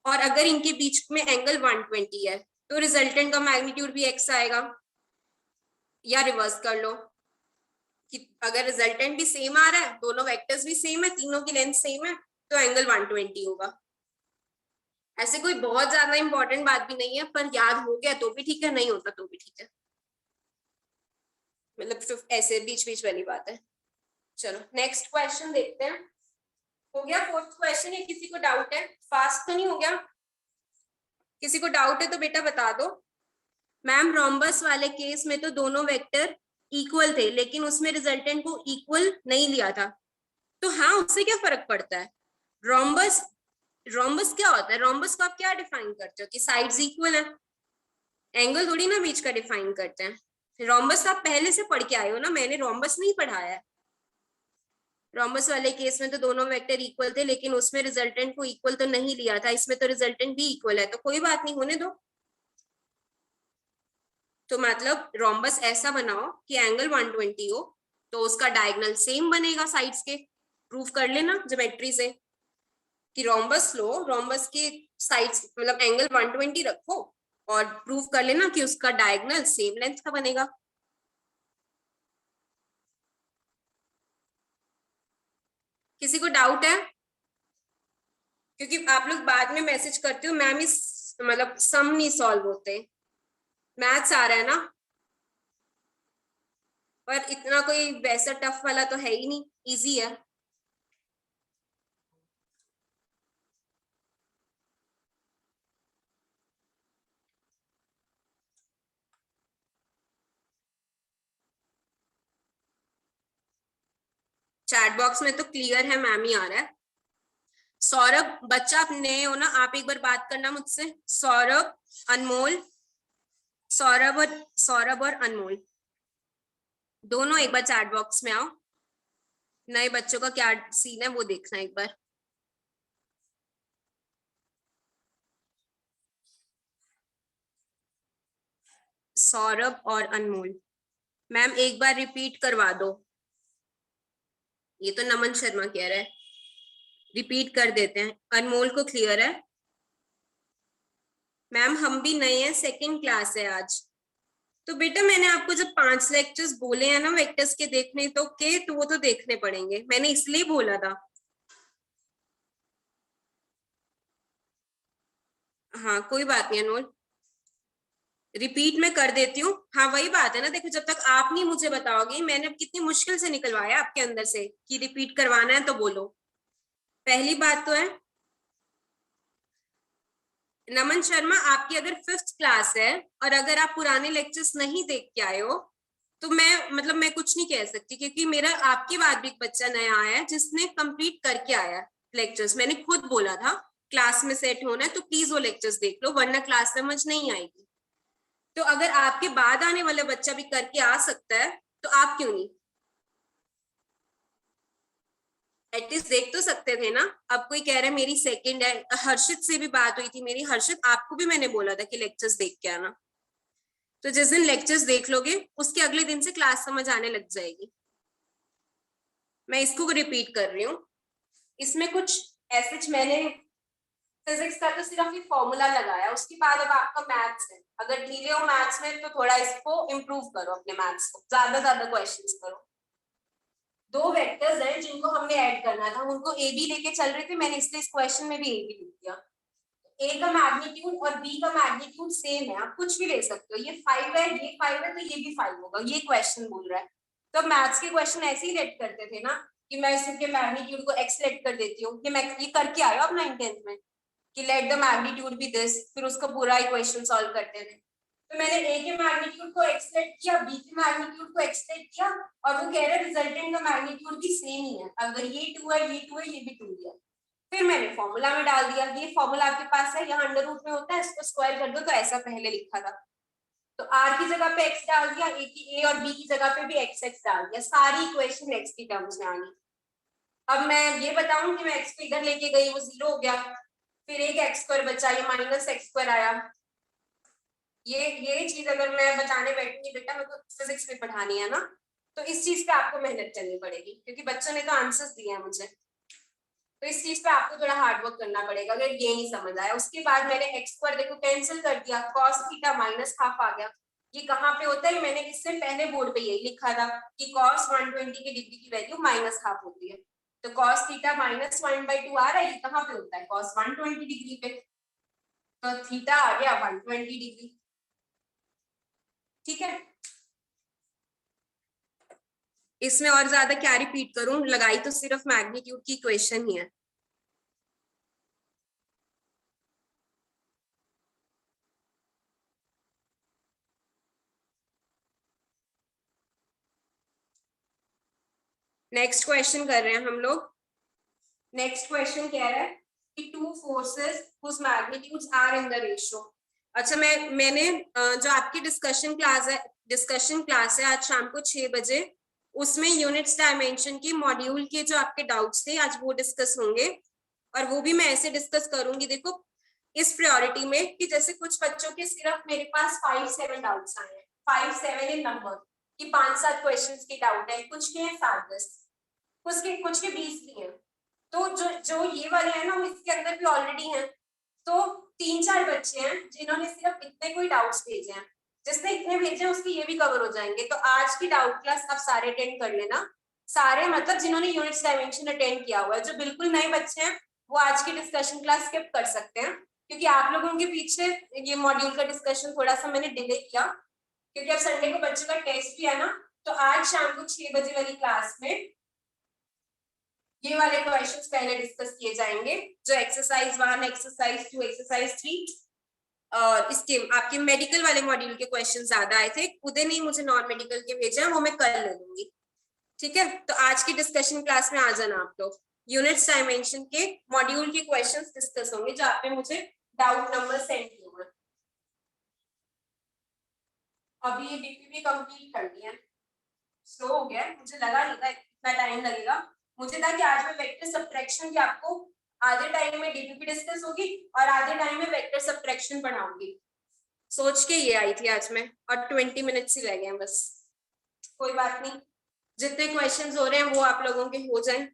और अगर इनके बीच में एंगल 120 है तो रिजल्टेंट का मैग्नीट्यूड भी x आएगा। या रिवर्स कर लो कि अगर रिजल्टेंट भी सेम आ रहा है, दोनों वेक्टर्स भी सेम है, तीनों की लेंथ सेम है, तो एंगल 120 होगा। ऐसे कोई बहुत ज्यादा इंपॉर्टेंट बात भी नहीं है, पर याद हो गया तो भी ठीक है, नहीं होता तो भी ठीक है, मतलब ऐसे बीच बीच वाली बात है। चलो नेक्स्ट क्वेश्चन देखते हैं। हो गया फोर्थ क्वेश्चन, या किसी को डाउट है? फास्ट तो नहीं हो गया? किसी को डाउट है तो बेटा बता दो। मैम रोम्बस वाले केस में तो दोनों वेक्टर इक्वल थे, लेकिन उसमें रिजल्टेंट को इक्वल नहीं लिया था, तो हाँ उससे क्या फर्क पड़ता है। रोम्बस रोम्बस क्या होता है, रोम्बस को आप क्या डिफाइन करते हो कि साइड्स इक्वल है, एंगल थोड़ी ना बीच का डिफाइन करते हैं। रोम्बस आप पहले से पढ़ के आए हो ना, मैंने रोम्बस नहीं पढ़ाया है। रोम्बस वाले केस में तो दोनों वेक्टर इक्वल थे, लेकिन उसमें रिजल्टेंट को इक्वल तो नहीं लिया था, इसमें तो रिजल्टेंट भी इक्वल है, तो कोई बात नहीं, होने दो। तो मतलब रोम्बस ऐसा बनाओ कि एंगल 120 हो, तो उसका डायगोनल सेम बनेगा साइड्स के। प्रूफ कर लेना ज्योमेट्री से कि रोम्बस लो, रोम्बस के साइड्स मतलब एंगल 120 रखो, और प्रूफ कर लेना कि उसका डायगोनल सेम लेंथ का बनेगा। किसी को डाउट है? क्योंकि आप लोग बाद में मैसेज करते हो मैम इस मतलब सम नहीं सॉल्व होते, मैथ्स आ रहा है ना, पर इतना कोई वैसा टफ वाला तो है ही नहीं, इजी है। चैट बॉक्स में तो क्लियर है मैम ही आ रहा है। सौरभ बच्चा आप नए हो ना, आप एक बार बात करना मुझसे। सौरभ, अनमोल, सौरभ और अनमोल दोनों एक बार चैट बॉक्स में आओ। नए बच्चों का क्या सीन है वो देखना एक बार। सौरभ और अनमोल, मैम एक बार रिपीट करवा दो। ये तो नमन शर्मा कह रहा है, रिपीट कर देते हैं। अनमोल को क्लियर है? मैम हम भी नए हैं, सेकंड क्लास है आज। तो बेटा मैंने आपको जब 5 लेक्चर्स बोले हैं ना वेक्टर्स के देखने तो वो तो देखने पड़ेंगे, मैंने इसलिए बोला था। हाँ कोई बात नहीं अनमोल, रिपीट मैं कर देती हूँ। हाँ वही बात है ना, देखो जब तक आप नहीं मुझे बताओगे, मैंने अब कितनी मुश्किल से निकलवाया आपके अंदर से कि रिपीट करवाना है तो बोलो। पहली बात तो है नमन शर्मा, आपकी अगर 5th क्लास है और अगर आप पुराने लेक्चर्स नहीं देख के आए हो तो मैं कुछ नहीं कह सकती, क्योंकि मेरा आपके बाद भी एक बच्चा नया आया है जिसने कंप्लीट करके आया लेक्चर्स। मैंने खुद बोला था क्लास में सेट होना है तो प्लीज वो लेक्चर्स देख लो, वरना क्लास समझ नहीं आएगी। तो अगर आपके बाद आने वाला बच्चा भी करके आ सकता है तो आप क्यों नहीं? एटलीस्ट देख तो सकते थे ना। अब कोई कह रहा है मेरी सेकंड है, हर्षित से भी बात हुई थी मेरी, हर्षित आपको भी मैंने बोला था कि लेक्चर्स देख के आना। तो जिस दिन लेक्चर्स देख लोगे उसके अगले दिन से क्लास समझ आने लग जाएगी। मैं इसको रिपीट कर रही हूँ, इसमें कुछ ऐसे मैंने फिजिक्स का तो सिर्फ ये फॉर्मूला लगाया, उसके बाद अब आपका मैथ्स है। अगर ढीले हो मैथ्स में तो थोड़ा इसको इम्प्रूव करो, अपने मैथ्स को ज्यादा क्वेश्चंस करो। दो वेक्टर्स हैं जिनको हमने ऐड करना था, उनको ए बी लेके चल रहे थे, मैंने इसलिए इस क्वेश्चन में भी ए बी लिख दिया। ए का मैग्नीट्यूड और बी का मैग्नीट्यूड सेम है, आप कुछ भी ले सकते हो। ये 5 है, ये 5 है, तो ये भी 5 होगा, ये क्वेश्चन बोल रहा है। तो मैथ्स के क्वेश्चन ऐसे ही लेट करते थे ना, कि मैं इसके मैग्नीट्यूड को एक्स लेट कर देती हूँ, कि मैं ये करके आया आप 9th-10th में कि let the magnitude be this, फिर उसका पूरा इक्वेशन सॉल्व करते थे। तो मैंने ए के मैग्नीट्यूड को एक्स लेट किया, बी के मैग्नीट्यूड को एक्स लेट किया, और वो कह रहे हैं रिजल्टेंट का मैग्नीट्यूड भी सेम ही है, अगर ये 2 है, ये 2 है, ये भी 2 है। फिर मैंने फॉर्मूला में डाल दिया, ये फॉर्मूला आपके पास है, यहाँ अंडर रूट में होता है, इसको स्क्वायर कर दो, तो ऐसा पहले लिखा था। तो आर की जगह पे एक्स डाल दिया, ए और बी की जगह पे भी एक्स एक्स डाल दिया, सारी इक्वेशन एक्स की टर्म्स में आ गई। अब मैं ये बताऊं कि मैं एक्स को इधर लेके गई, वो 0 हो गया, फिर एक एक्स स्क्वायर बचा, ये माइनस एक्स स्क्वायर आया। ये चीज अगर मैं बताने बैठूंगी बेटा, मेरे को फिजिक्स में पढ़ानी है ना, तो इस चीज पे आपको मेहनत करनी पड़ेगी, क्योंकि बच्चों ने तो आंसर्स दिए हैं मुझे, तो इस चीज पे आपको थोड़ा हार्ड वर्क करना पड़ेगा अगर ये नहीं समझ आया। उसके बाद मैंने एक्स स्क्वायर देखो कैंसिल कर दिया, cos थीटा माइनस हाफ आ गया। ये कहाँ पे होता है, मैंने इससे पहले बोर्ड पे यही लिखा था कि cos 120 की डिग्री की वैल्यू माइनस हाफ होती है। तो cos थीटा माइनस 1/2 आ रहा है, ये कहाँ पे होता है, cos 120 डिग्री पे, तो थीटा आ गया 120 डिग्री। ठीक है, इसमें और ज्यादा क्या रिपीट करूं, लगाई तो सिर्फ मैग्नीट्यूड की इक्वेशन ही है। नेक्स्ट क्वेश्चन कर रहे हैं हम लोग। नेक्स्ट क्वेश्चन कह रहा है कि two forces whose magnitudes are in the ratio। अच्छा मैंने जो आपकी डिस्कशन क्लास है आज शाम को 6 बजे, उसमें यूनिट्स डायमेंशन की मॉड्यूल के जो आपके डाउट्स थे आज वो डिस्कस होंगे, और वो भी मैं ऐसे डिस्कस करूंगी देखो इस प्रायोरिटी में कि जैसे कुछ बच्चों के सिर्फ मेरे पास 5-7 डाउट्स आए हैं, 5-7 इन नंबर कि 5-7 क्वेश्चंस के डाउट है, कुछ के 7-10, कुछ के 20 भी हैं। तो जो जो ये वाले हैं ना वो इसके अंदर भी ऑलरेडी हैं। तो 3-4 बच्चे हैं जिन्होंने सिर्फ इतने कोई डाउट्स भेजे हैं, जिसने इतने भेजे हैं उसके ये भी कवर हो जाएंगे। तो आज की डाउट क्लास आप सारे अटेंड कर लेना, सारे मतलब जिन्होंने यूनिट्स डायमेंशन अटेंड किया हुआ है। जो बिल्कुल नए बच्चे हैं वो आज की डिस्कशन क्लास स्किप कर सकते हैं, क्योंकि आप लोगों के पीछे ये मॉड्यूल का डिस्कशन थोड़ा सा मैंने डिले किया, क्योंकि अब संडे को बच्चों का टेस्ट भी है ना। तो आज शाम को 6 बजे वाली क्लास में ये वाले क्वेश्चंस पहले डिस्कस किए जाएंगे, जो एक्सरसाइज 1, एक्सरसाइज 2, एक्सरसाइज 3, और इसके आपके मेडिकल वाले मॉड्यूल के क्वेश्चन ज्यादा आए थे, उदय नहीं मुझे नॉन मेडिकल के भेजा है, वो मैं कल ले लूंगी। ठीक है, तो आज की डिस्कशन क्लास में आ जाना आप लोग, यूनिट्स डायमेंशन के मॉड्यूल के क्वेश्चंस डिस्कस होंगे जो आपने मुझे डाउट नंबर सेंड किए हुए। अभी ये डीपीपी कंप्लीट कर दिया, स्लो हो गया, मुझे लगा नहीं था इतना टाइम लगेगा। मुझे था कि आज मैं वेक्टर सबट्रैक्शन की आपको आधे टाइम में डीपीपी डिस्कस होगी और आधे टाइम में वेक्टर सबट्रैक्शन पढ़ाऊंगी, सोच के ये आई थी आज मैं, और 20 मिनट्स ही रह गए बस, कोई बात नहीं। जितने क्वेश्चंस हो रहे हैं वो आप लोगों के हो जाएं।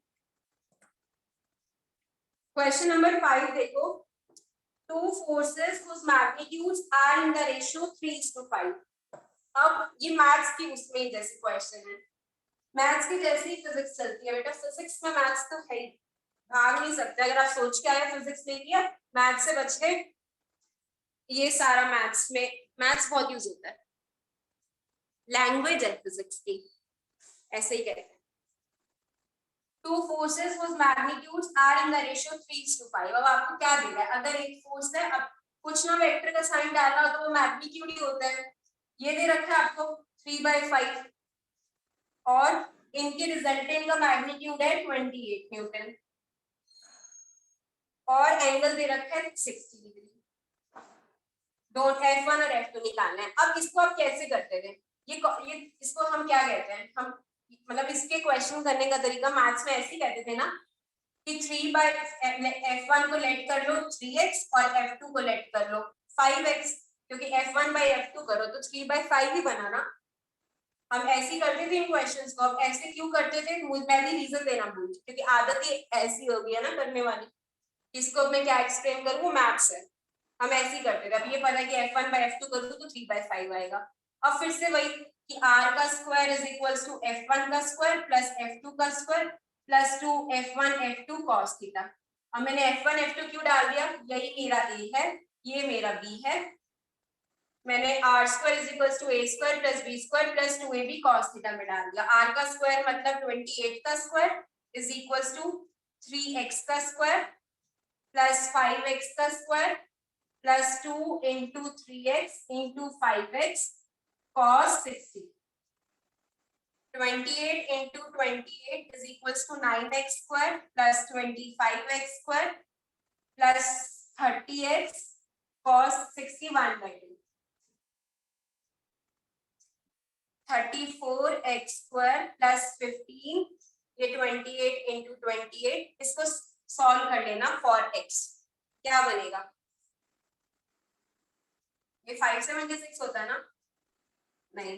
क्वेश्चन नंबर 5 देखो, two forces whose magnitudes are in the ratio 3:5। अब ये मैथ्स की उसमें जैसे क्वेश्चन है, मैथ्स की जैसी ही फिजिक्स चलती है बेटा, फिजिक्स में मैथ्स तो है ही, भाग नहीं सकते। अगर आप सोच के आए फिजिक्स ले लिया, मैथ्स से बच गए, ये सारा मैथ्स में, मैथ्स बहुत यूज होता है, लैंग्वेज है फिजिक्स की, ऐसे ही कहते हैं। Two forces whose magnitudes are in the ratio 3:5। अब आपको क्या दे रहा है, अगर एक फोर्स है, अब कुछ ना वेक्टर का साइन डालना हो तो वो मैग्नीट्यूड ही होता है। ये दे रखा है आपको 3/5 और इनके रिजल्टेंट का मैग्नीट्यूड है 28 न्यूटन और एंगल दे रखा है 60 डिग्री। दोनों F1 और F2 निकालना है। अब इसको आप कैसे करते थे, ये इसको हम क्या कहते हैं, हम मतलब इसके क्वेश्चन करने का तरीका मैथ्स में ऐसे कहते थे ना कि 3/F1 को लेट कर लो 3x और F2 को लेट कर लो 5x, क्योंकि F1/F2 करो तो 3/5 ही बना ना। हम ऐसे ही करते थे इन क्वेश्चंस को। अब ऐसे क्यों करते थे, मैं भी रीजन देना भूल, क्योंकि आदत ही ऐसी हो गई है ना करने वाली, इसको मैं क्या एक्सप्लेन करूँ, वो मैथ्स है, हम ऐसे ही करते थे। अब ये पता है कि F1/F2 करूँ तो 3/5 आएगा। अब फिर से वही कि r का square is equals to F1 का स्क्वायर प्लस F2 का square plus 2 F1 F2 cos theta. अब मैंने F1 F2 क्यों डाल दिया, यही मेरा a है, ये मेरा b है, मैंने r square is equals to a square plus b square plus 2ab cos theta में डाल दिया। r का स्क्वायर मतलब 28 का square is equals to 3x का स्क्वायर प्लस 5x का square plus 2 into 3x into 5x cos 60। 28 into 28 is equals to 9x square plus 25x square plus 30x cos 61/2। 34x square plus 15, ये 28 into 28, इसको solve कर लेना for x, क्या बनेगा, ये 576 होता है ना, नहीं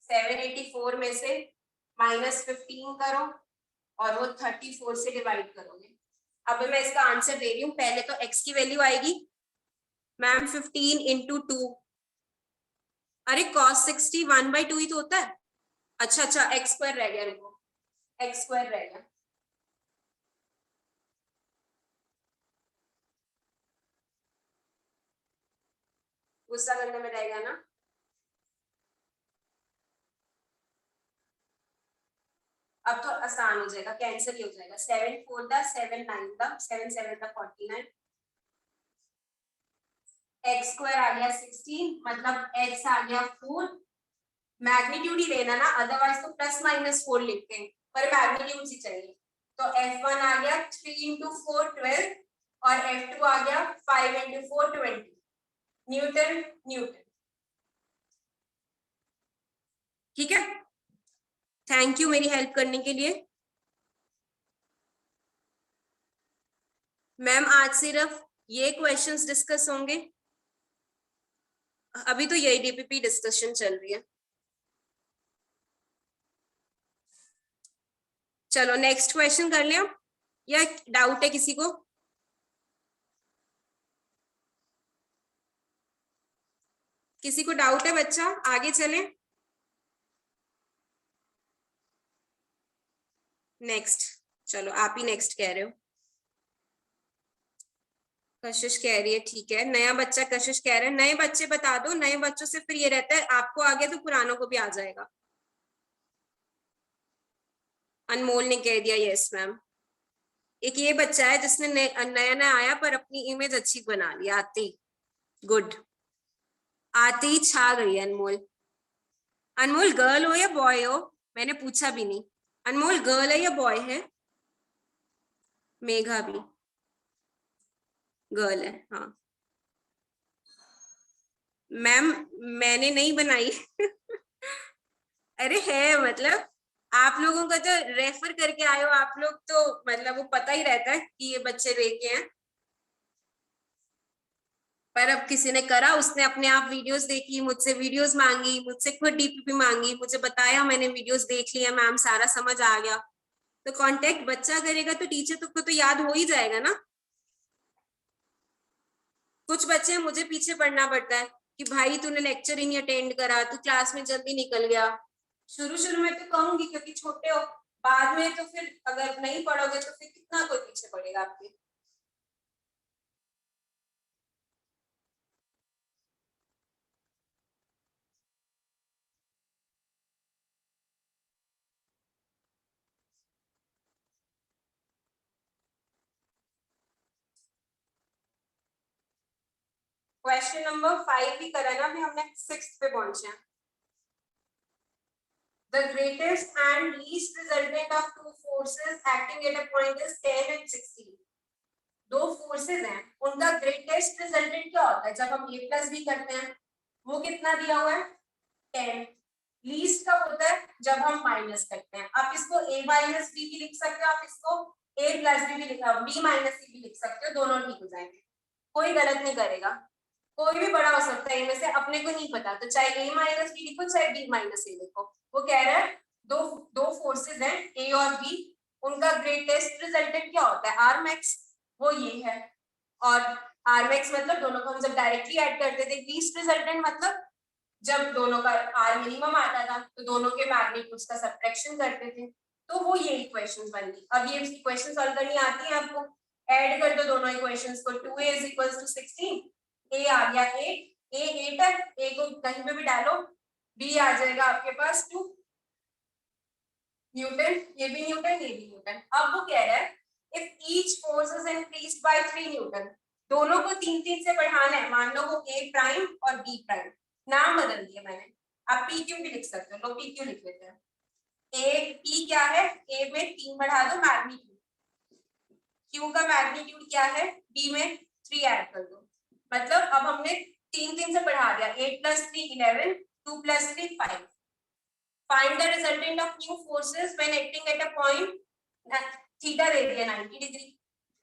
784 में से -15 करो और वो 34 से डिवाइड करोगे। अब मैं इसका आंसर दे रही हूँ, पहले तो x की वैल्यू आएगी मैम 15 into 2, अरे cos 60 1/2 ही तो होता है। अच्छा x स्क्वायर रह गया, रुको x स्क्वायर रह गया, गुस्सा करने में रहेगा ना, अब तो आसान हो जाएगा, कैंसिल ही हो जाएगा। 7 4 दा 7 9 दा 7 7 दा 49, x स्क्वायर आ गया 16, मतलब x आ गया 4, मैग्नीट्यूड ही लेना ना, अदरवाइज तो +-4 लिखते हैं, पर मैग्नीट्यूड ही चाहिए। तो F1 आ गया 3 into 4 12 और F2 आ गया 5 into 4 20 न्यूटन न्यूटन। ठीक है, थैंक यू मेरी हेल्प करने के लिए। मैम आज सिर्फ ये क्वेश्चंस डिस्कस होंगे, अभी तो यही डीपीपी डिस्कशन चल रही है। चलो नेक्स्ट क्वेश्चन कर लें, या डाउट है किसी को, किसी को डाउट है बच्चा, आगे चलें। नेक्स्ट, चलो आप ही नेक्स्ट कह रहे हो, कशिश कह रही है, ठीक है। नया बच्चा कशिश कह रहे हैं, नए बच्चे बता दो, नए बच्चों से फिर ये रहता है आपको आ गया तो पुरानों को भी आ जाएगा। अनमोल ने कह दिया यस मैम। एक ये बच्चा है जिसने नया नया आया पर अपनी इमेज अच्छी बना ली आते ही, गुड, आते ही छा गई अनमोल। अनमोल गर्ल हो या बॉय हो, मैंने पूछा भी नहीं। अनमोल गर्ल है या बॉय है, मेघा भी गर्ल है, हाँ मैम मैंने नहीं बनाई अरे है, मतलब आप लोगों का जो रेफर करके आए हो आप लोग, तो मतलब वो पता ही रहता है कि ये बच्चे रे के हैं। पर अब किसी ने करा, उसने अपने आप वीडियोस देखी, मुझसे वीडियोस मांगी, मुझसे खुद डीपीपी मांगी, मुझे बताया, मैंने वीडियोस देख लिया मैम, सारा समझ आ गया। तो कांटेक्ट बच्चा करेगा तो टीचर को तो याद हो ही जाएगा ना। कुछ बच्चे मुझे पीछे पढ़ना पड़ता है कि भाई तूने लेक्चर ही नहीं अटेंड करा, तू क्लास में जल्दी निकल गया। शुरू शुरू में तो कहूंगी क्योंकि छोटे हो, बाद में तो फिर अगर नहीं पढ़ोगे तो फिर कितना कोई पीछे पड़ेगा आपके। क्वेश्चन नंबर 5 भी करा ना, अभी हमने 6 पे पहुंचे हैं। The greatest and least resultant of two forces acting at a point is 10 and 16. दो फोर्सेस हैं, उनका ग्रेटेस्ट रिजल्टेंट क्या होता है जब हम a प्लस b करते हैं, वो कितना दिया हुआ है 10। लीस्ट कब होता है जब हम माइनस करते हैं। आप इसको a माइनस b भी लिख सकते हो, आप इसको a प्लस b भी लिखा, b माइनस c भी लिख सकते हो, दोनों ठीक हो जाएंगे, कोई गलत नहीं करेगा। कोई भी बड़ा हो सकता है इनमें से, अपने को नहीं पता, तो चाहे a माइनस b लिखो चाहे b माइनस a लिखो। वो कह रहा है दो दो फोर्सेस हैं a और b, उनका ग्रेटेस्ट रिजल्टेंट क्या होता है r मैक्स, वो ये है। और r मैक्स मतलब दोनों को हम जब डायरेक्टली ऐड करते थे, लीस्ट रिजल्टेंट मतलब जब दोनों का r मिनिमम आता था तो दोनों के मैग्नीट्यूड्स का सब्ट्रैक्शन करते थे। तो वो ये इक्वेशंस बन गई। अब ये इक्वेशन सॉल्व करनी आती है आपको, ऐड कर दो दोनों इक्वेशंस को, 2a is equals to 16, a आ गया 8, a 8 है, a को कहीं पे भी डालो, b आ जाएगा आपके पास 2 न्यूटन, ये भी न्यूटन ये भी न्यूटन। अब वो कह रहा है if each force is increased by 3 Newton, दोनों को 3 से बढ़ाना है, मान लो वो a प्राइम और b प्राइम, नाम बदल दिया मैंने, आप पी क्यू भी लिख सकते हो, लो पी क्यू लिख लेते हैं। ए पी क्या है, ए में 3 बढ़ा दो मैग्नीट्यूड, क्यू का मैग्नीट्यूड क्या है, बी में 3 ऐड कर दो, मतलब अब हमने 3 से बढ़ा दिया, 8 + 3 11, 2 + 3 5। Find the resultant of new forces when acting at a point, theta दे दिया 90 डिग्री,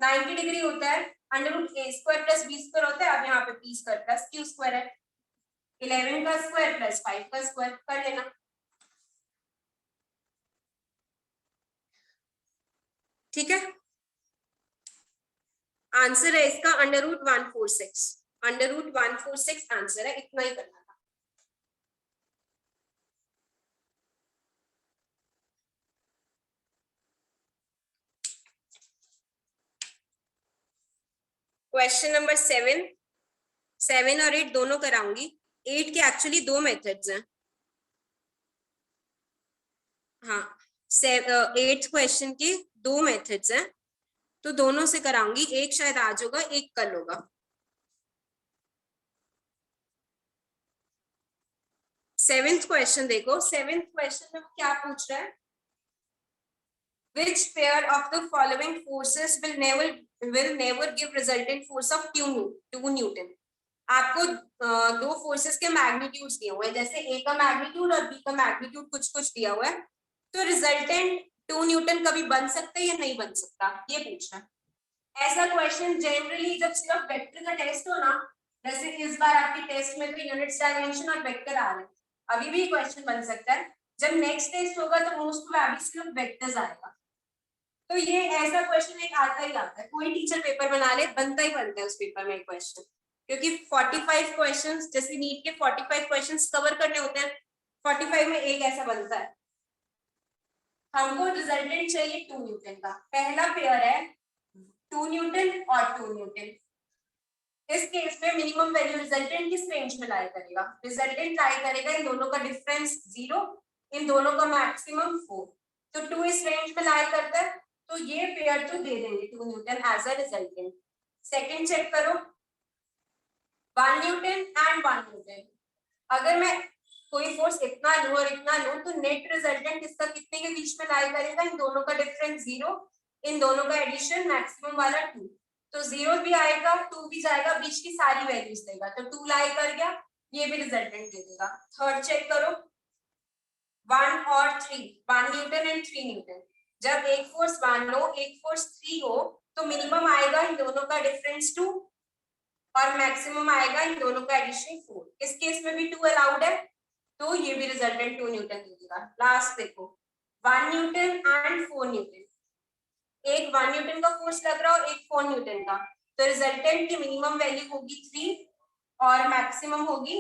90 डिग्री होता है √a² + b² होता है, अब यहाँ पे p² + q² है, 11 का स्क्वायर + 5 का स्क्वायर कर लेना। ठीक है, आंसर है इसका √146, √146 आंसर है, इतना ही करना था। क्वेश्चन नंबर 7 और 8 दोनों कराऊंगी। 8 के एक्चुअली 2 मेथड्स हैं, हाँ 8th क्वेश्चन के 2 मेथड्स हैं, तो दोनों से कराऊंगी, एक शायद आज होगा एक कल होगा। 7th क्वेश्चन देखो, 7th क्वेश्चन में क्या पूछ रहा है, which pair of the following forces will never give resultant force of 2 Newton. आपको दो फोर्सेस के मैग्नीट्यूड्स दिए हुए हैं, जैसे ए का मैग्नीट्यूड और बी का मैग्नीट्यूड कुछ कुछ दिया हुआ है, तो रिजल्टेंट 2 न्यूटन कभी बन सकता है या नहीं बन सकता, ये पूछना है। ऐसा क्वेश्चन जनरली जब सिर्फ वेक्टर का टेस्ट हो ना, जैसे इस बार आपकी टेस्ट में तो यूनिट्स डायमेंशन और वेक्टर आ रहे हैं, अभी भी क्वेश्चन बन सकता है। जब नेक्स्ट टेस्ट होगा तो मोस्ट प्रोबेबली सिर्फ वेक्टर्स आएगा। तो ये ऐसा क्वेश्चन एक आता ही आता है, कोई टीचर पेपर बना ले बनता ही बनता है उस पेपर में क्वेश्चन, क्योंकि 45 क्वेश्चंस, जैसे नीट के 45 क्वेश्चंस कवर करने होते हैं, 45 में एक ऐसा बनता है। हमको रिजल्टेंट चाहिए 2 न्यूटन का, पहला पेयर है 2 न्यूटन और 2 न्यूटन। इस केस में मिनिमम वैल्यू रिजल्टेंट किस रेंज में लाई करेगा, रिजल्टेंट लाई करेगा इन दोनों का डिफरेंस 0, इन दोनों का मैक्सिमम 4, तो 2 इस रेंज में लाई करता है, तो ये पेयर तो दे देंगे 2 newton as a resultant. Second check करो, 1 न्यूटन एंड 1 न्यूटन, अगर मैं कोई फोर्स इतना लूं और इतना लूं तो नेट रिजल्टेंट इसका कितने के बीच में लाई करेगा, इन दोनों का डिफरेंस 0, इन दोनों का एडिशन मैक्सिमम वाला 2, तो 0 भी आएगा 2 भी जाएगा, बीच की सारी वैल्यूज देगा, तो 2 लाई कर गया, ये भी रिजल्टेंट दे देगा। थर्ड चेक करो, 1 और 3, 1 न्यूटन एंड 3 न्यूटन, जब एक फोर्स 1 हो एक फोर्स 3 हो तो मिनिमम आएगा इन दोनों का डिफरेंस 2, और मैक्सिमम आएगा इन दोनों का एडिशन 4। इस केस में भी 2 अलाउड है, तो ये भी रिजल्टेंट 2 न्यूटन दे देगा। लास्ट देखो 1 न्यूटन एंड 4 न्यूटन, एक 1 न्यूटन का फोर्स लग रहा है और एक 4 न्यूटन का, तो रिजल्टेंट की मिनिमम वैल्यू होगी 3 और मैक्सिमम होगी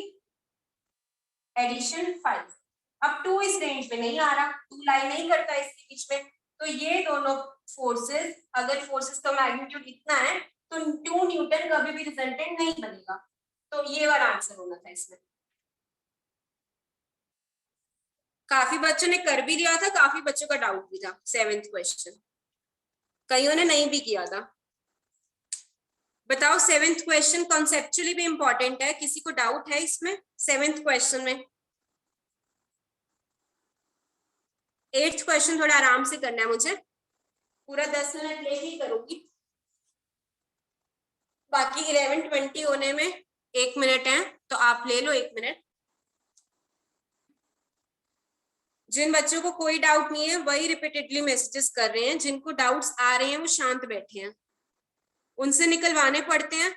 एडिशन 5। अब 2 इस रेंज में नहीं आ रहा, 2 लाई नहीं करता इसके बीच में, तो ये दोनों फोर्सेस, अगर फोर्सेस का मैग्नीट्यूड इतना है तो 2 न्यूटन कभी भी रिजल्टेंट नहीं बनेगा। तो ये वाला आंसर होना था इसमें। काफी बच्चों ने कर भी दिया था, काफी बच्चों का डाउट भी था 7th क्वेश्चन, कईयों ने नहीं भी किया था। बताओ 7th क्वेश्चन कॉन्सेप्चुअली भी इंपॉर्टेंट है, किसी को डाउट है इसमें 7th क्वेश्चन में? 8th क्वेश्चन थोड़ा आराम से करना है मुझे, पूरा 10 मिनट लेके ही करूंगी, बाकी 11:20 होने में 1 मिनट है, तो आप ले लो 1 मिनट। जिन बच्चों को कोई डाउट नहीं है वही रिपीटेडली मैसेजेस कर रहे हैं, जिनको डाउट्स आ रहे हैं वो शांत बैठे हैं, उनसे निकलवाने पड़ते हैं।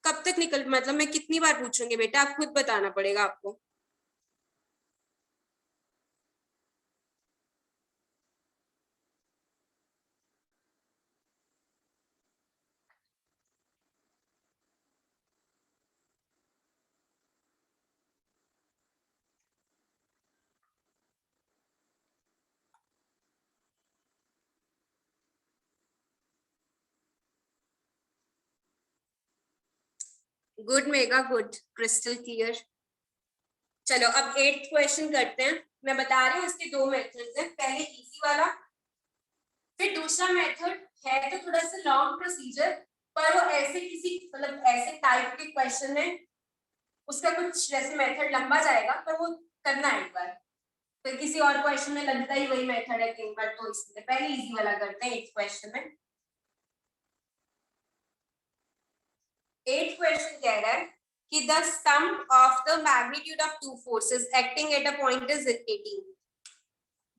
कब तक निकल, मतलब मैं कितनी बार पूछूंगी बेटा, आप खुद बताना पड़ेगा आपको। Good mega good, crystal clear. चलो अब 8th क्वेश्चन करते हैं। मैं बता रही हूँ इसके 2 मेथड्स हैं, पहले इजी वाला, फिर दूसरा मेथड है तो थोड़ा सा लॉन्ग प्रोसीजर, पर वो ऐसे किसी मतलब ऐसे टाइप के क्वेश्चन है, उसका कुछ जैसे मेथड लंबा जाएगा पर वो करना है एक बार, तो किसी और क्वेश्चन में लगता ही वही मेथड है कई बार, तो इसलिए पहले इजी वाला करते हैं 8th क्वेश्चन में। 8th क्वेश्चन कह रहा है कि the sum of the magnitude of two forces acting at a point is 18।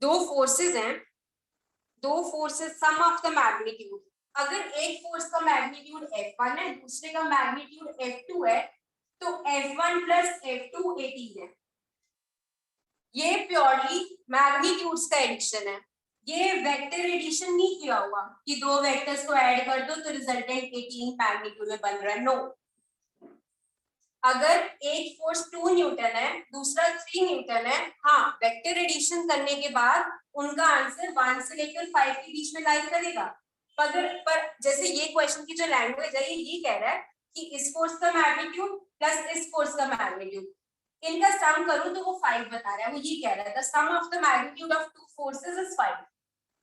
दो फोर्सेस हैं, दो forces sum of the magnitude, अगर एक फोर्स का मैग्नीट्यूड F1 है, दूसरे का मैग्नीट्यूड F2 है, तो F1 प्लस F2 18 है। ये प्योरली मैग्नीट्यूड्स का एडिशन है, ये वेक्टर एडिशन नहीं किया हुआ कि दो वेक्टर्स को ऐड कर दो तो रिजल्टेंट 18 मैग्नीट्यूड में बन रहा है, नो। अगर एक फोर्स 2 न्यूटन है, दूसरा 3 न्यूटन है, हाँ वेक्टर एडिशन करने के बाद उनका आंसर 1 से लेकर 5 के बीच में लाई करेगा। पर जैसे ये क्वेश्चन की जो लैंग्वेज है ये कह रहा है कि इस फोर्स का मैग्नीट्यूड प्लस इस फोर्स का मैग्नीट्यूड, इनका सम करूं तो वो 5 बता रहा है, वो ये कह रहा है the sum of the magnitude of two forces is 5।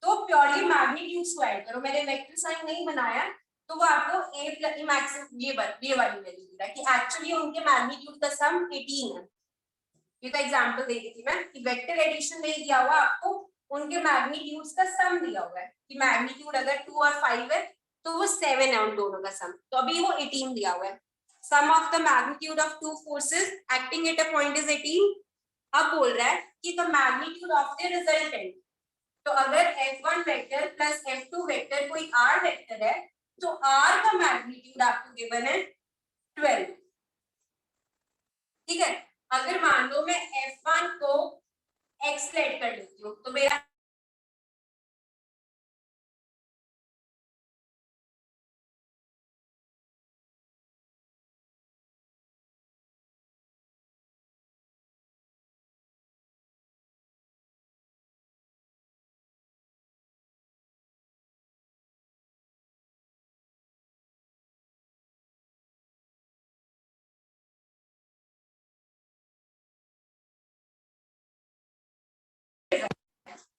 तो प्योरली मैग्नीट्यूड्स को ऐड करो, मैंने वेक्टर साइन नहीं बनाया, तो वो आपको a प्लस मैक्सिमम ये वाली वैल्यू दे रहा है कि एक्चुअली उनके मैग्नीट्यूड का सम 18 है। ये तो एग्जांपल दे दी थी मैं कि वेक्टर एडिशन नहीं दिया हुआ आपको, उनके मैग्नीट्यूड्स का सम दिया हुआ है कि मैग्नीट्यूड अगर 2 और 5 है तो वो 7 है उन दोनों का सम, तो अभी वो 18 दिया हुआ है। Sum of the magnitude of two forces acting at a point is 18। अब बोल रहा है कि the magnitude of the resultant, तो अगर F1 vector plus F2 vector कोई R वेक्टर है तो R का मैग्नीट्यूड आपको गिवन है 12। ठीक है, अगर मान लो मैं F1 को X लेट कर लेती हूँ तो मेरा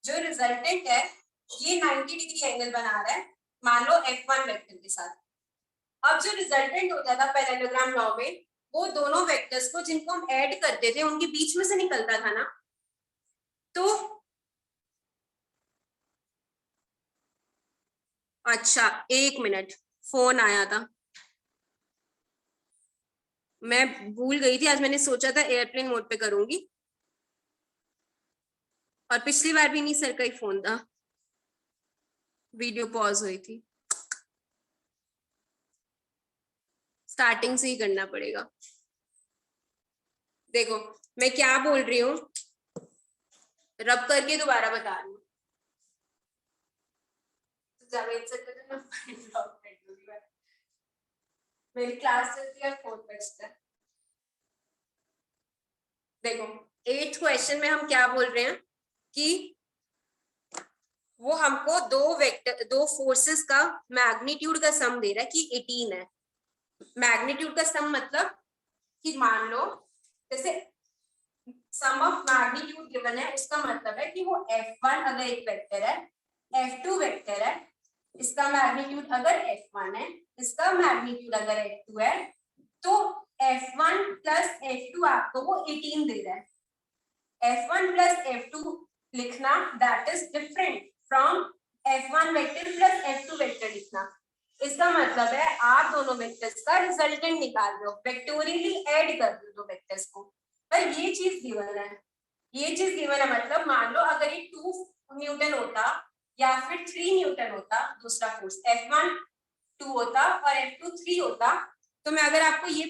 जो रिजल्टेंट है ये 90 डिग्री एंगल बना रहा है, मान लो F1 वेक्टर के साथ। अब जो रिजल्टेंट होता था पैरेललोग्राम लॉ में, वो दोनों वेक्टर्स को जिनको हम ऐड करते थे उनके बीच में से निकलता था ना, तो अच्छा 1 मिनट, फोन आया था, मैं भूल गई थी, आज मैंने सोचा था एयरप्लेन मोड पे करूंगी, और पिछली बार भी नहीं सर का ही फोन था, वीडियो पॉज हुई थी। स्टार्टिंग से ही करना पड़ेगा। देखो मैं क्या बोल रही हूँ, रब करके दोबारा बता रही हूँ। मेरी क्लास चलती है 4 बजे तक। देखो 8th क्वेश्चन में हम क्या बोल रहे हैं कि वो हमको दो फोर्सेस का मैग्नीट्यूड का सम दे रहा है कि 18 है। मैग्नीट्यूड का सम मतलब कि मान लो जैसे सम ऑफ मैग्नीट्यूड गिवन है, उसका मतलब है कि वो F1 अगर एक वेक्टर है, F2 वेक्टर है, इसका मैग्नीट्यूड अगर F1 है, इसका मैग्नीट्यूड अगर F2 है, तो F1 प्लस F2 आपको वो 18 दे रहा है। F1 प्लस F2 लिखना that is different from F1 vector plus F2 vector लिखना। इसका मतलब है आप दोनों वेक्टर्स का रिजल्टेंट निकाल रहे हो, वेक्टोरियली ऐड कर रहे हो दो वेक्टर्स को। पर ये चीज गिवन है, ये चीज गिवन है मतलब मान लो अगर ये 2 न्यूटन होता या फिर 3 न्यूटन होता, दूसरा फोर्स F1 2 होता और F2 3 होता, तो मैं अगर आपको ये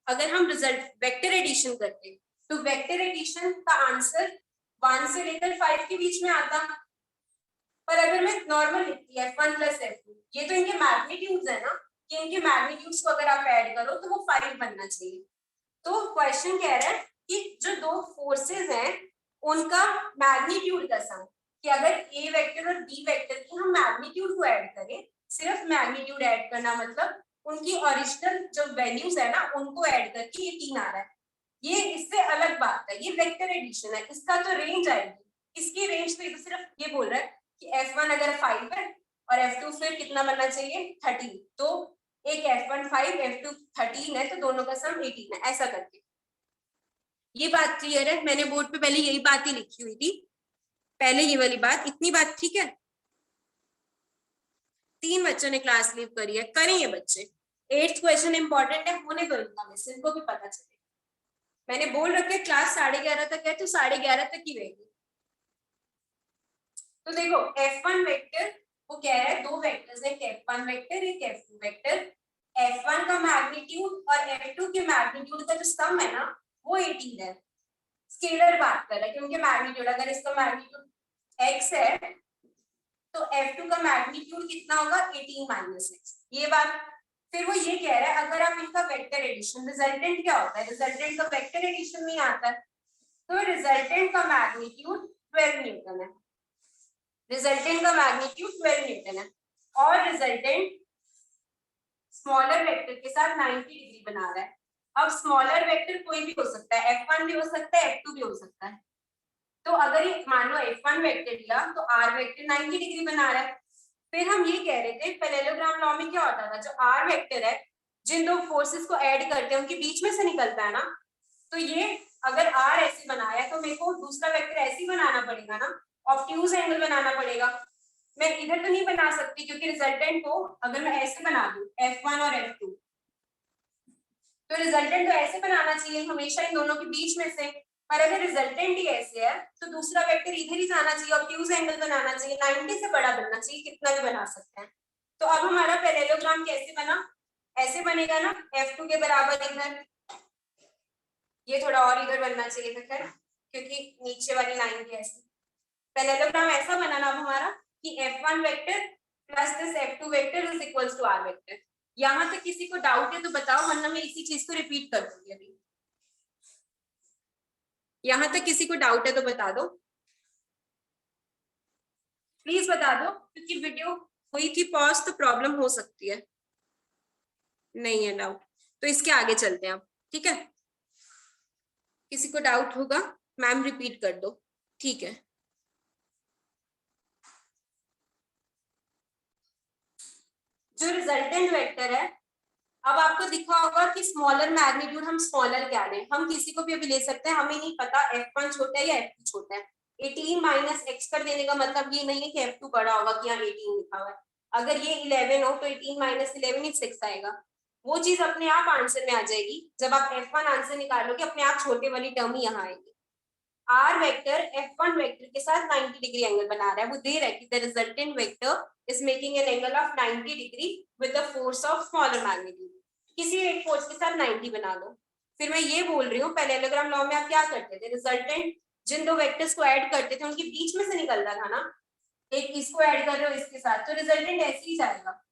अगर हम रिजल्ट वेक्टर एडिशन करते तो वेक्टर एडिशन का आंसर 1 से लेकर 5 के बीच में आता। पर अगर मैं नॉर्मल लिखती F1 प्लस F2, ये तो इनके मैग्नीट्यूड्स है ना, कि इनके मैग्नीट्यूड्स को अगर आप ऐड करो तो वो 5 बनना चाहिए। तो क्वेश्चन कह रहा है कि जो दो फोर्सेस हैं उनका मैग्नीट्यूड का सम, कि अगर ए वेक्टर और बी वेक्टर की हम मैग्नीट्यूड को ऐड करें, सिर्फ मैग्नीट्यूड ऐड करना मतलब उनकी ओरिजिनल जो वैल्यूज है ना उनको ऐड करके ये 3 आ रहा है, ये इससे अलग बात है, ये वेक्टर एडिशन है, इसका तो रेंज आएगी, इसकी रेंज तो सिर्फ ये बोल रहा है कि F1 अगर 5 है और F2 फिर कितना बनना चाहिए 13, तो एक F1 5 F2 13 है तो दोनों का सम 18 है, ऐसा करके। ये बात क्लियर है? मैंने बोर्ड पे पहले यही बात ही लिखी हुई थी, पहले ये वाली बात, इतनी बात ठीक है। 3 बच्चों ने क्लास लीव करी है, करें ये बच्चे। 8th क्वेश्चन इंपॉर्टेंट है, होने दो इनका मिस, इनको भी पता चले। मैंने बोल रखा क्लास 11:30 तक है तो 11:30 तक ही रहेगी। तो देखो F1 वेक्टर वो कह रहा है दो वेक्टर्स है, एक F1 वेक्टर एक F2 वेक्टर, F1 का मैग्नीट्यूड और F2 के मैग्नीट्यूड का जो सम है ना वो 18 है। स्केलर बात कर रहा है क्योंकि मैग्नीट्यूड अगर इसका मैग्नीट्यूड x है तो F2 का मैग्नीट्यूड कितना होगा 18 माइनस x, ये बात। फिर वो ये कह रहा है अगर आप इनका वेक्टर एडिशन, रिजल्टेंट क्या होता है, रिजल्टेंट का वेक्टर एडिशन नहीं आता है, तो रिजल्टेंट का मैग्नीट्यूड 12 न्यूटन है, रिजल्टेंट का मैग्नीट्यूड 12 न्यूटन है, और रिजल्टेंट स्मॉलर वेक्टर के साथ 90 डिग्री बना रहा है। अब स्मॉलर वेक्टर कोई भी हो सकता है, F1 भी हो सकता है F2 भी हो सकता है, तो अगर ये मान लो F1 वेक्टर लिया तो R वेक्टर 90 डिग्री बना रहा है। फिर हम ये कह रहे थे पैरेललोग्राम लॉ में क्या होता था, जो R वेक्टर है जिन दो फोर्सेस को ऐड करते हैं उनके बीच में से निकलता है ना, तो ये अगर R ऐसे बनाया तो मेरे को दूसरा वेक्टर ऐसे ही बनाना पड़ेगा ना, ऑब्ट्यूज एंगल बनाना पड़ेगा। मैं इधर तो नहीं बना सकती क्योंकि रिजल्टेंट को अगर मैं ऐसे बना दूं F1 और F2, तो रिजल्टेंट तो ऐसे बनाना चाहिए हमेशा इन दोनों के बीच में से, पर अगर रिजल्टेंट ही ऐसे है तो दूसरा वेक्टर इधर ही जाना चाहिए, ऑब्ट्यूज एंगल बनाना चाहिए, 90 से बड़ा बनना चाहिए, कितना भी बना सकते हैं। तो अब हमारा पैरेललोग्राम कैसे बना, ऐसे बनेगा ना, F2 के बराबर इधर, ये थोड़ा और इधर बनना चाहिए था खैर क्योंकि नीचे वाली लाइन की ऐसे। पैरेललोग्राम ऐसा बना ना हमारा कि F1 vector plus this F2 vector is equals to R vector. यहां तक किसी को डाउट है तो बताओ, वरना मैं इसी चीज को रिपीट कर दूंगी अभी। यहां तक किसी को डाउट है तो बता दो, प्लीज बता दो, क्योंकि वीडियो हुई थी पॉज तो प्रॉब्लम हो सकती है। नहीं है डाउट तो इसके आगे चलते हैं अब, ठीक है। किसी को डाउट होगा मैम रिपीट कर दो, ठीक है। जो रिजल्टेंट वेक्टर है, अब आपको दिखा होगा कि स्मॉलर मैग्नीट्यूड हम स्मॉलर क्या लें, हम किसी को भी अभी ले सकते हैं, हमें नहीं पता F1 छोटा है या F2 छोटा है। 18 माइनस x कर देने का मतलब ये नहीं है कि F2 बड़ा होगा कि यहाँ 18 लिखा हुआ है। अगर ये 11 हो तो 18 माइनस 11 ही 6 आएगा, वो चीज अपने आप आंसर में आ जाएगी। जब आप F1 आंसर निकालोगे अपने आप छोटे वाली टर्म ही यहाँ आएगी। R वेक्टर F1 वेक्टर के साथ 90 डिग्री एंगल बना रहा है, वो दे रहा है कि the resultant vector is making an angle of 90 degree with the force of smaller magnitude। किसी एक फोर्स के साथ 90 बना दो। फिर मैं ये बोल रही हूँ पैरेललोग्राम लॉ में आप क्या करते थे, रिजल्टेंट जिन दो वेक्टर्स को ऐड करते थे उनके बीच में से निकलता था ना, एक इसको ऐड कर रहे हो इसके साथ, तो रिजल्टेंट ऐसे ही जाएगा।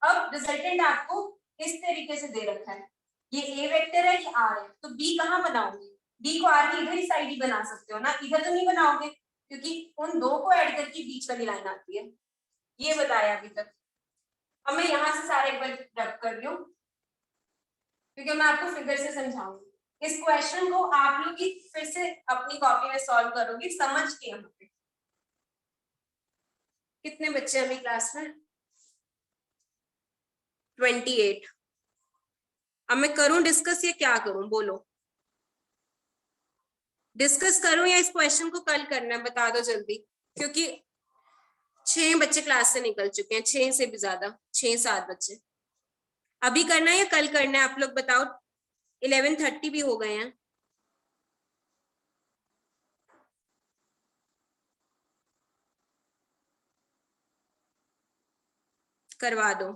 अब रिजल्टेंट आपको इस तरीके से दे रखा है, ये ए वेक्टर है, ये आर है, तो बी कहाँ बनाओगे, बी को आर की इधर ही साइड ही बना सकते हो ना, इधर तो नहीं बनाओगे क्योंकि उन दो को ऐड करके बीच वाली लाइन आती है, ये बताया अभी तक। अब मैं यहां से सारे एक बार रब कर रही हूँ क्योंकि मैं आपको फिगर से समझाऊंगी। इस क्वेश्चन को आप लोग फिर से अपनी कॉपी में सॉल्व करोगे समझ के। यहाँ पे कितने बच्चे अभी क्लास में, 28। अब मैं करूं डिस्कस या क्या करूं, बोलो डिस्कस करूं या इस क्वेश्चन को कल करना है, बता दो जल्दी, क्योंकि 6 बच्चे क्लास से निकल चुके हैं, 6 से भी ज्यादा, 6-7 बच्चे। अभी करना है या कल करना है आप लोग बताओ, 11:30 भी हो गए हैं। करवा दो,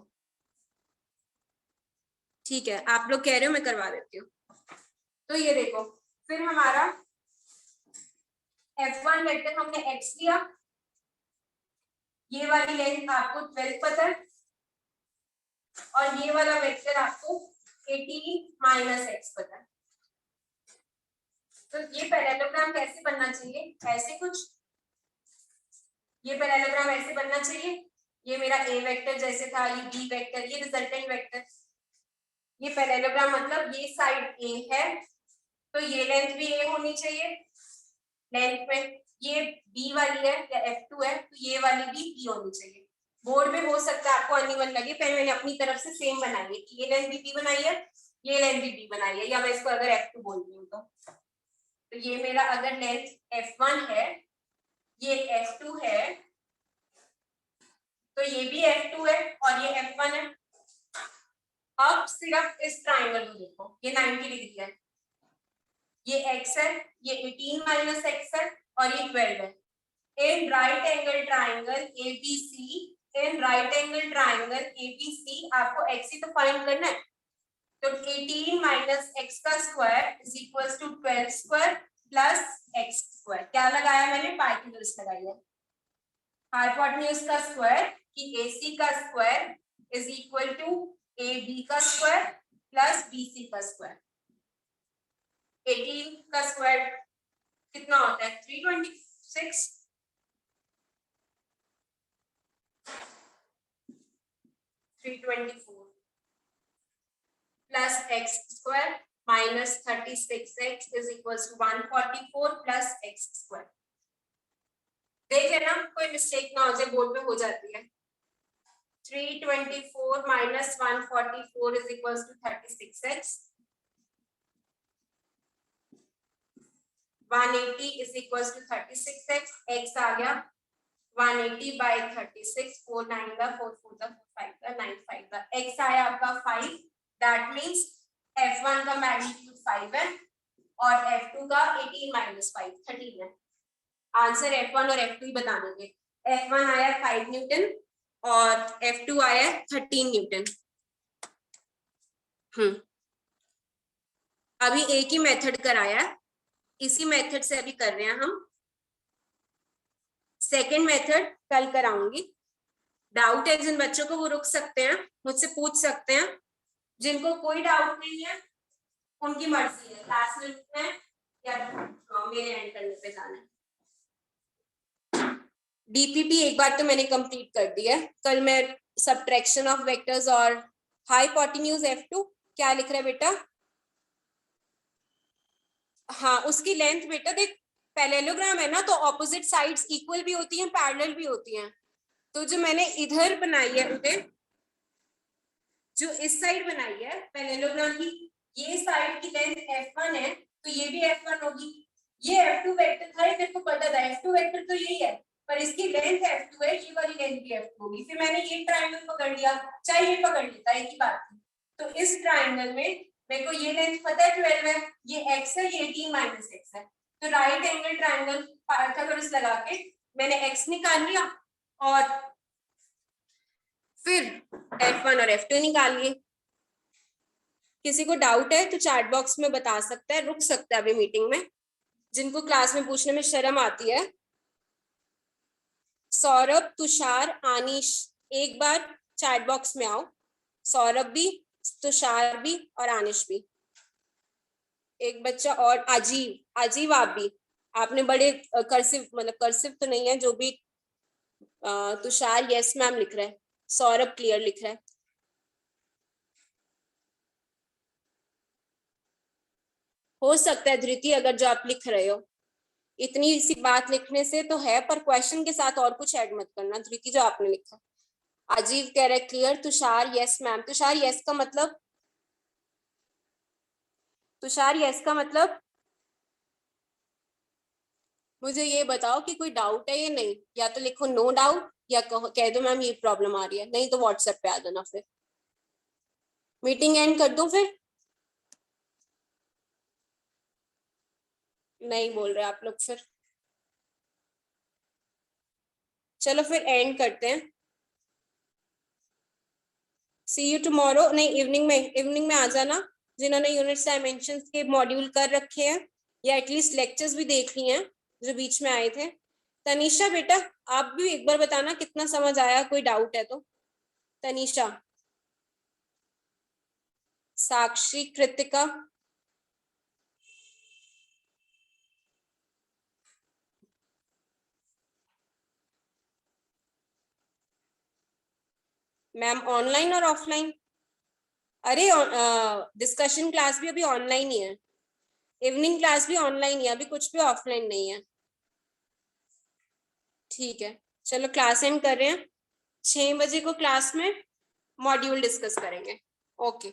ठीक है, आप लोग कह रहे हो मैं करवा देती हूँ। तो ये देखो, फिर हमारा F1 वेक्टर हमने x लिया, ये वाली लेंथ आपको 12 पता है, और ये वाला वेक्टर आपको 18 - x पता है। तो ये पैरेललोग्राम कैसे बनना चाहिए, ऐसे कुछ, ये पैरेललोग्राम ऐसे बनना चाहिए, ये मेरा a वेक्टर जैसे था, ये b वेक्टर, ये रिजल्टेंट वेक्टर, ये पैरेललोग्राम मतलब ये साइड a है तो ये लेंथ भी a होनी चाहिए, लेंथ में ये b वाली है या F2 है तो ये वाली भी b होनी चाहिए। बोर्ड में हो सकता है आपको अनइवन लगे, पर मैंने अपनी तरफ से सेम बनाई है कि ये लेंथ भी b बनाई है, ये लेंथ भी b बनाई है, या मैं इसको अगर F2 बोल रही हूँ तो ये मेरा अगर लेंथ F1 है, ये F2 है, तो ये भी F2 है और ये F1 है। अब सिर्फ इस ट्राइंगल को देखो, ये 90 डिग्री है, ये x है, ये 18 - x है और ये 12 है। In right angle triangle ABC, in right angle triangle ABC आपको x ही तो फाइंड करना है, तो 18 - x का square is equals to 12 square plus x square. क्या लगाया मैंने, पाइथागोरस लगाई है। हाइपोटेन्यूज का स्क्वायर कि AC का square is equal to AB का स्क्वायर प्लस BC का स्क्वायर। 18 का स्क्वायर कितना होता है, 326, 324 plus x square minus 36x is equal to 144 plus x square. देख लेना कोई मिस्टेक ना हो जाए, बोर्ड में हो जाती है। 324 - 144 is equal to 36x, 180 is equal to 36x, x आ गया 180 by 36, 4 9 का 4 4 का 5 का 9 5 का, x आया आपका 5, दैट मींस F1 का मैग्नीट्यूड 5 है और F2 का 18 - 5 13 है। आंसर F1 और F2 ही बता देंगे। F1 आया 5 न्यूटन और F2 आया 13 न्यूटन। अभी एक ही मेथड कराया है, इसी मेथड से अभी कर रहे हैं हम। सेकंड मेथड कल कराऊंगी। डाउट है जिन बच्चों को वो रुक सकते हैं, मुझसे पूछ सकते हैं। जिनको कोई डाउट नहीं है उनकी मर्जी है, क्लास में रुकना है या मेरे एंड करने पे जाना है। डीपीपी एक बार तो मैंने कंप्लीट कर दिया है। कल मैं सबट्रैक्शन ऑफ वेक्टर्स और हाइपोटेन्यूज F2 क्या लिख रहा है बेटा, हाँ उसकी लेंथ बेटा देख, पैरेललोग्राम है ना तो ऑपोजिट साइड्स इक्वल भी होती हैं, पैरेलल भी होती हैं। तो जो मैंने इधर बनाई है उधर, जो इस साइड बनाई है पैरेललोग्राम की, ये साइड की लेंथ F1 है तो ये भी F1 होगी। ये F2 वेक्टर था, तेरे को पता था F2 वेक्टर तो यही है, पर इसकी लेंथ F2 है, ये वाली लेंथ भी F2 होगी। फिर मैंने ये ट्रायंगल पकड़ लिया, चाहे ये पकड़ लेता, एक ही बात थी। तो इस ट्रायंगल में मेरे को ये लेंथ पता है 12 है, ये x है, ये 18 - x है, तो राइट एंगल ट्रायंगल पाइथागोरस लगा के मैंने x निकाल लिया और फिर F1 और F2 निकाल लिए। किसी को डाउट है तो चैट बॉक्स में बता सकता है, रुक सकता है अभी मीटिंग में, जिनको क्लास में पूछने में शर्म आती है। सौरभ, तुषार, आनीश, एक बार चैट बॉक्स में आओ। सौरभ भी, तुषार भी और आनिश भी। एक बच्चा और, अजीब, अजीब आप भी, आपने बड़े कर्सिव, मतलब कर्सिव तो नहीं है, जो भी तुषार यस मैम लिख रहा है, सौरभ क्लियर लिख रहा है। हो सकता है धृति अगर जो आप लिख रहे हो, इतनी सी बात लिखने से तो है, पर क्वेश्चन के साथ और कुछ ऐड मत करना। धृति जो आपने लिखा। अजीब कह रहे clear, Tushar yes ma'am. Tushar yes का मतलब, तुषार यस का मतलब मुझे ये बताओ कि कोई डाउट है या नहीं। या तो लिखो नो डाउट, या कह दो मैम ये प्रॉब्लम आ रही है, नहीं तो व्हाट्सएप पे आ देना। फिर मीटिंग एंड कर दो फिर। नहीं बोल रहे आप लोग फिर। चलो फिर एंड करते हैं। सी यू टुमारो। नहीं, इवनिंग में आ जाना, जिन्होंने यूनिट डायमेंशंस के मॉड्यूल कर रखे हैं या एटलीस्ट लेक्चर्स भी देख लिए हैं जो बीच में आए थे। तनीषा बेटा, आप भी एक बार बताना कितना समझ आया, कोई डाउट है तो। तनीषा, साक्षी, कृतिका, मैम ऑनलाइन और ऑफलाइन? अरे डिस्कशन क्लास भी अभी ऑनलाइन ही है, इवनिंग क्लास भी ऑनलाइन ही है, अभी कुछ भी ऑफलाइन नहीं है। ठीक है, चलो क्लास एंड कर रहे हैं। 6 बजे को क्लास में मॉड्यूल डिस्कस करेंगे। ओके।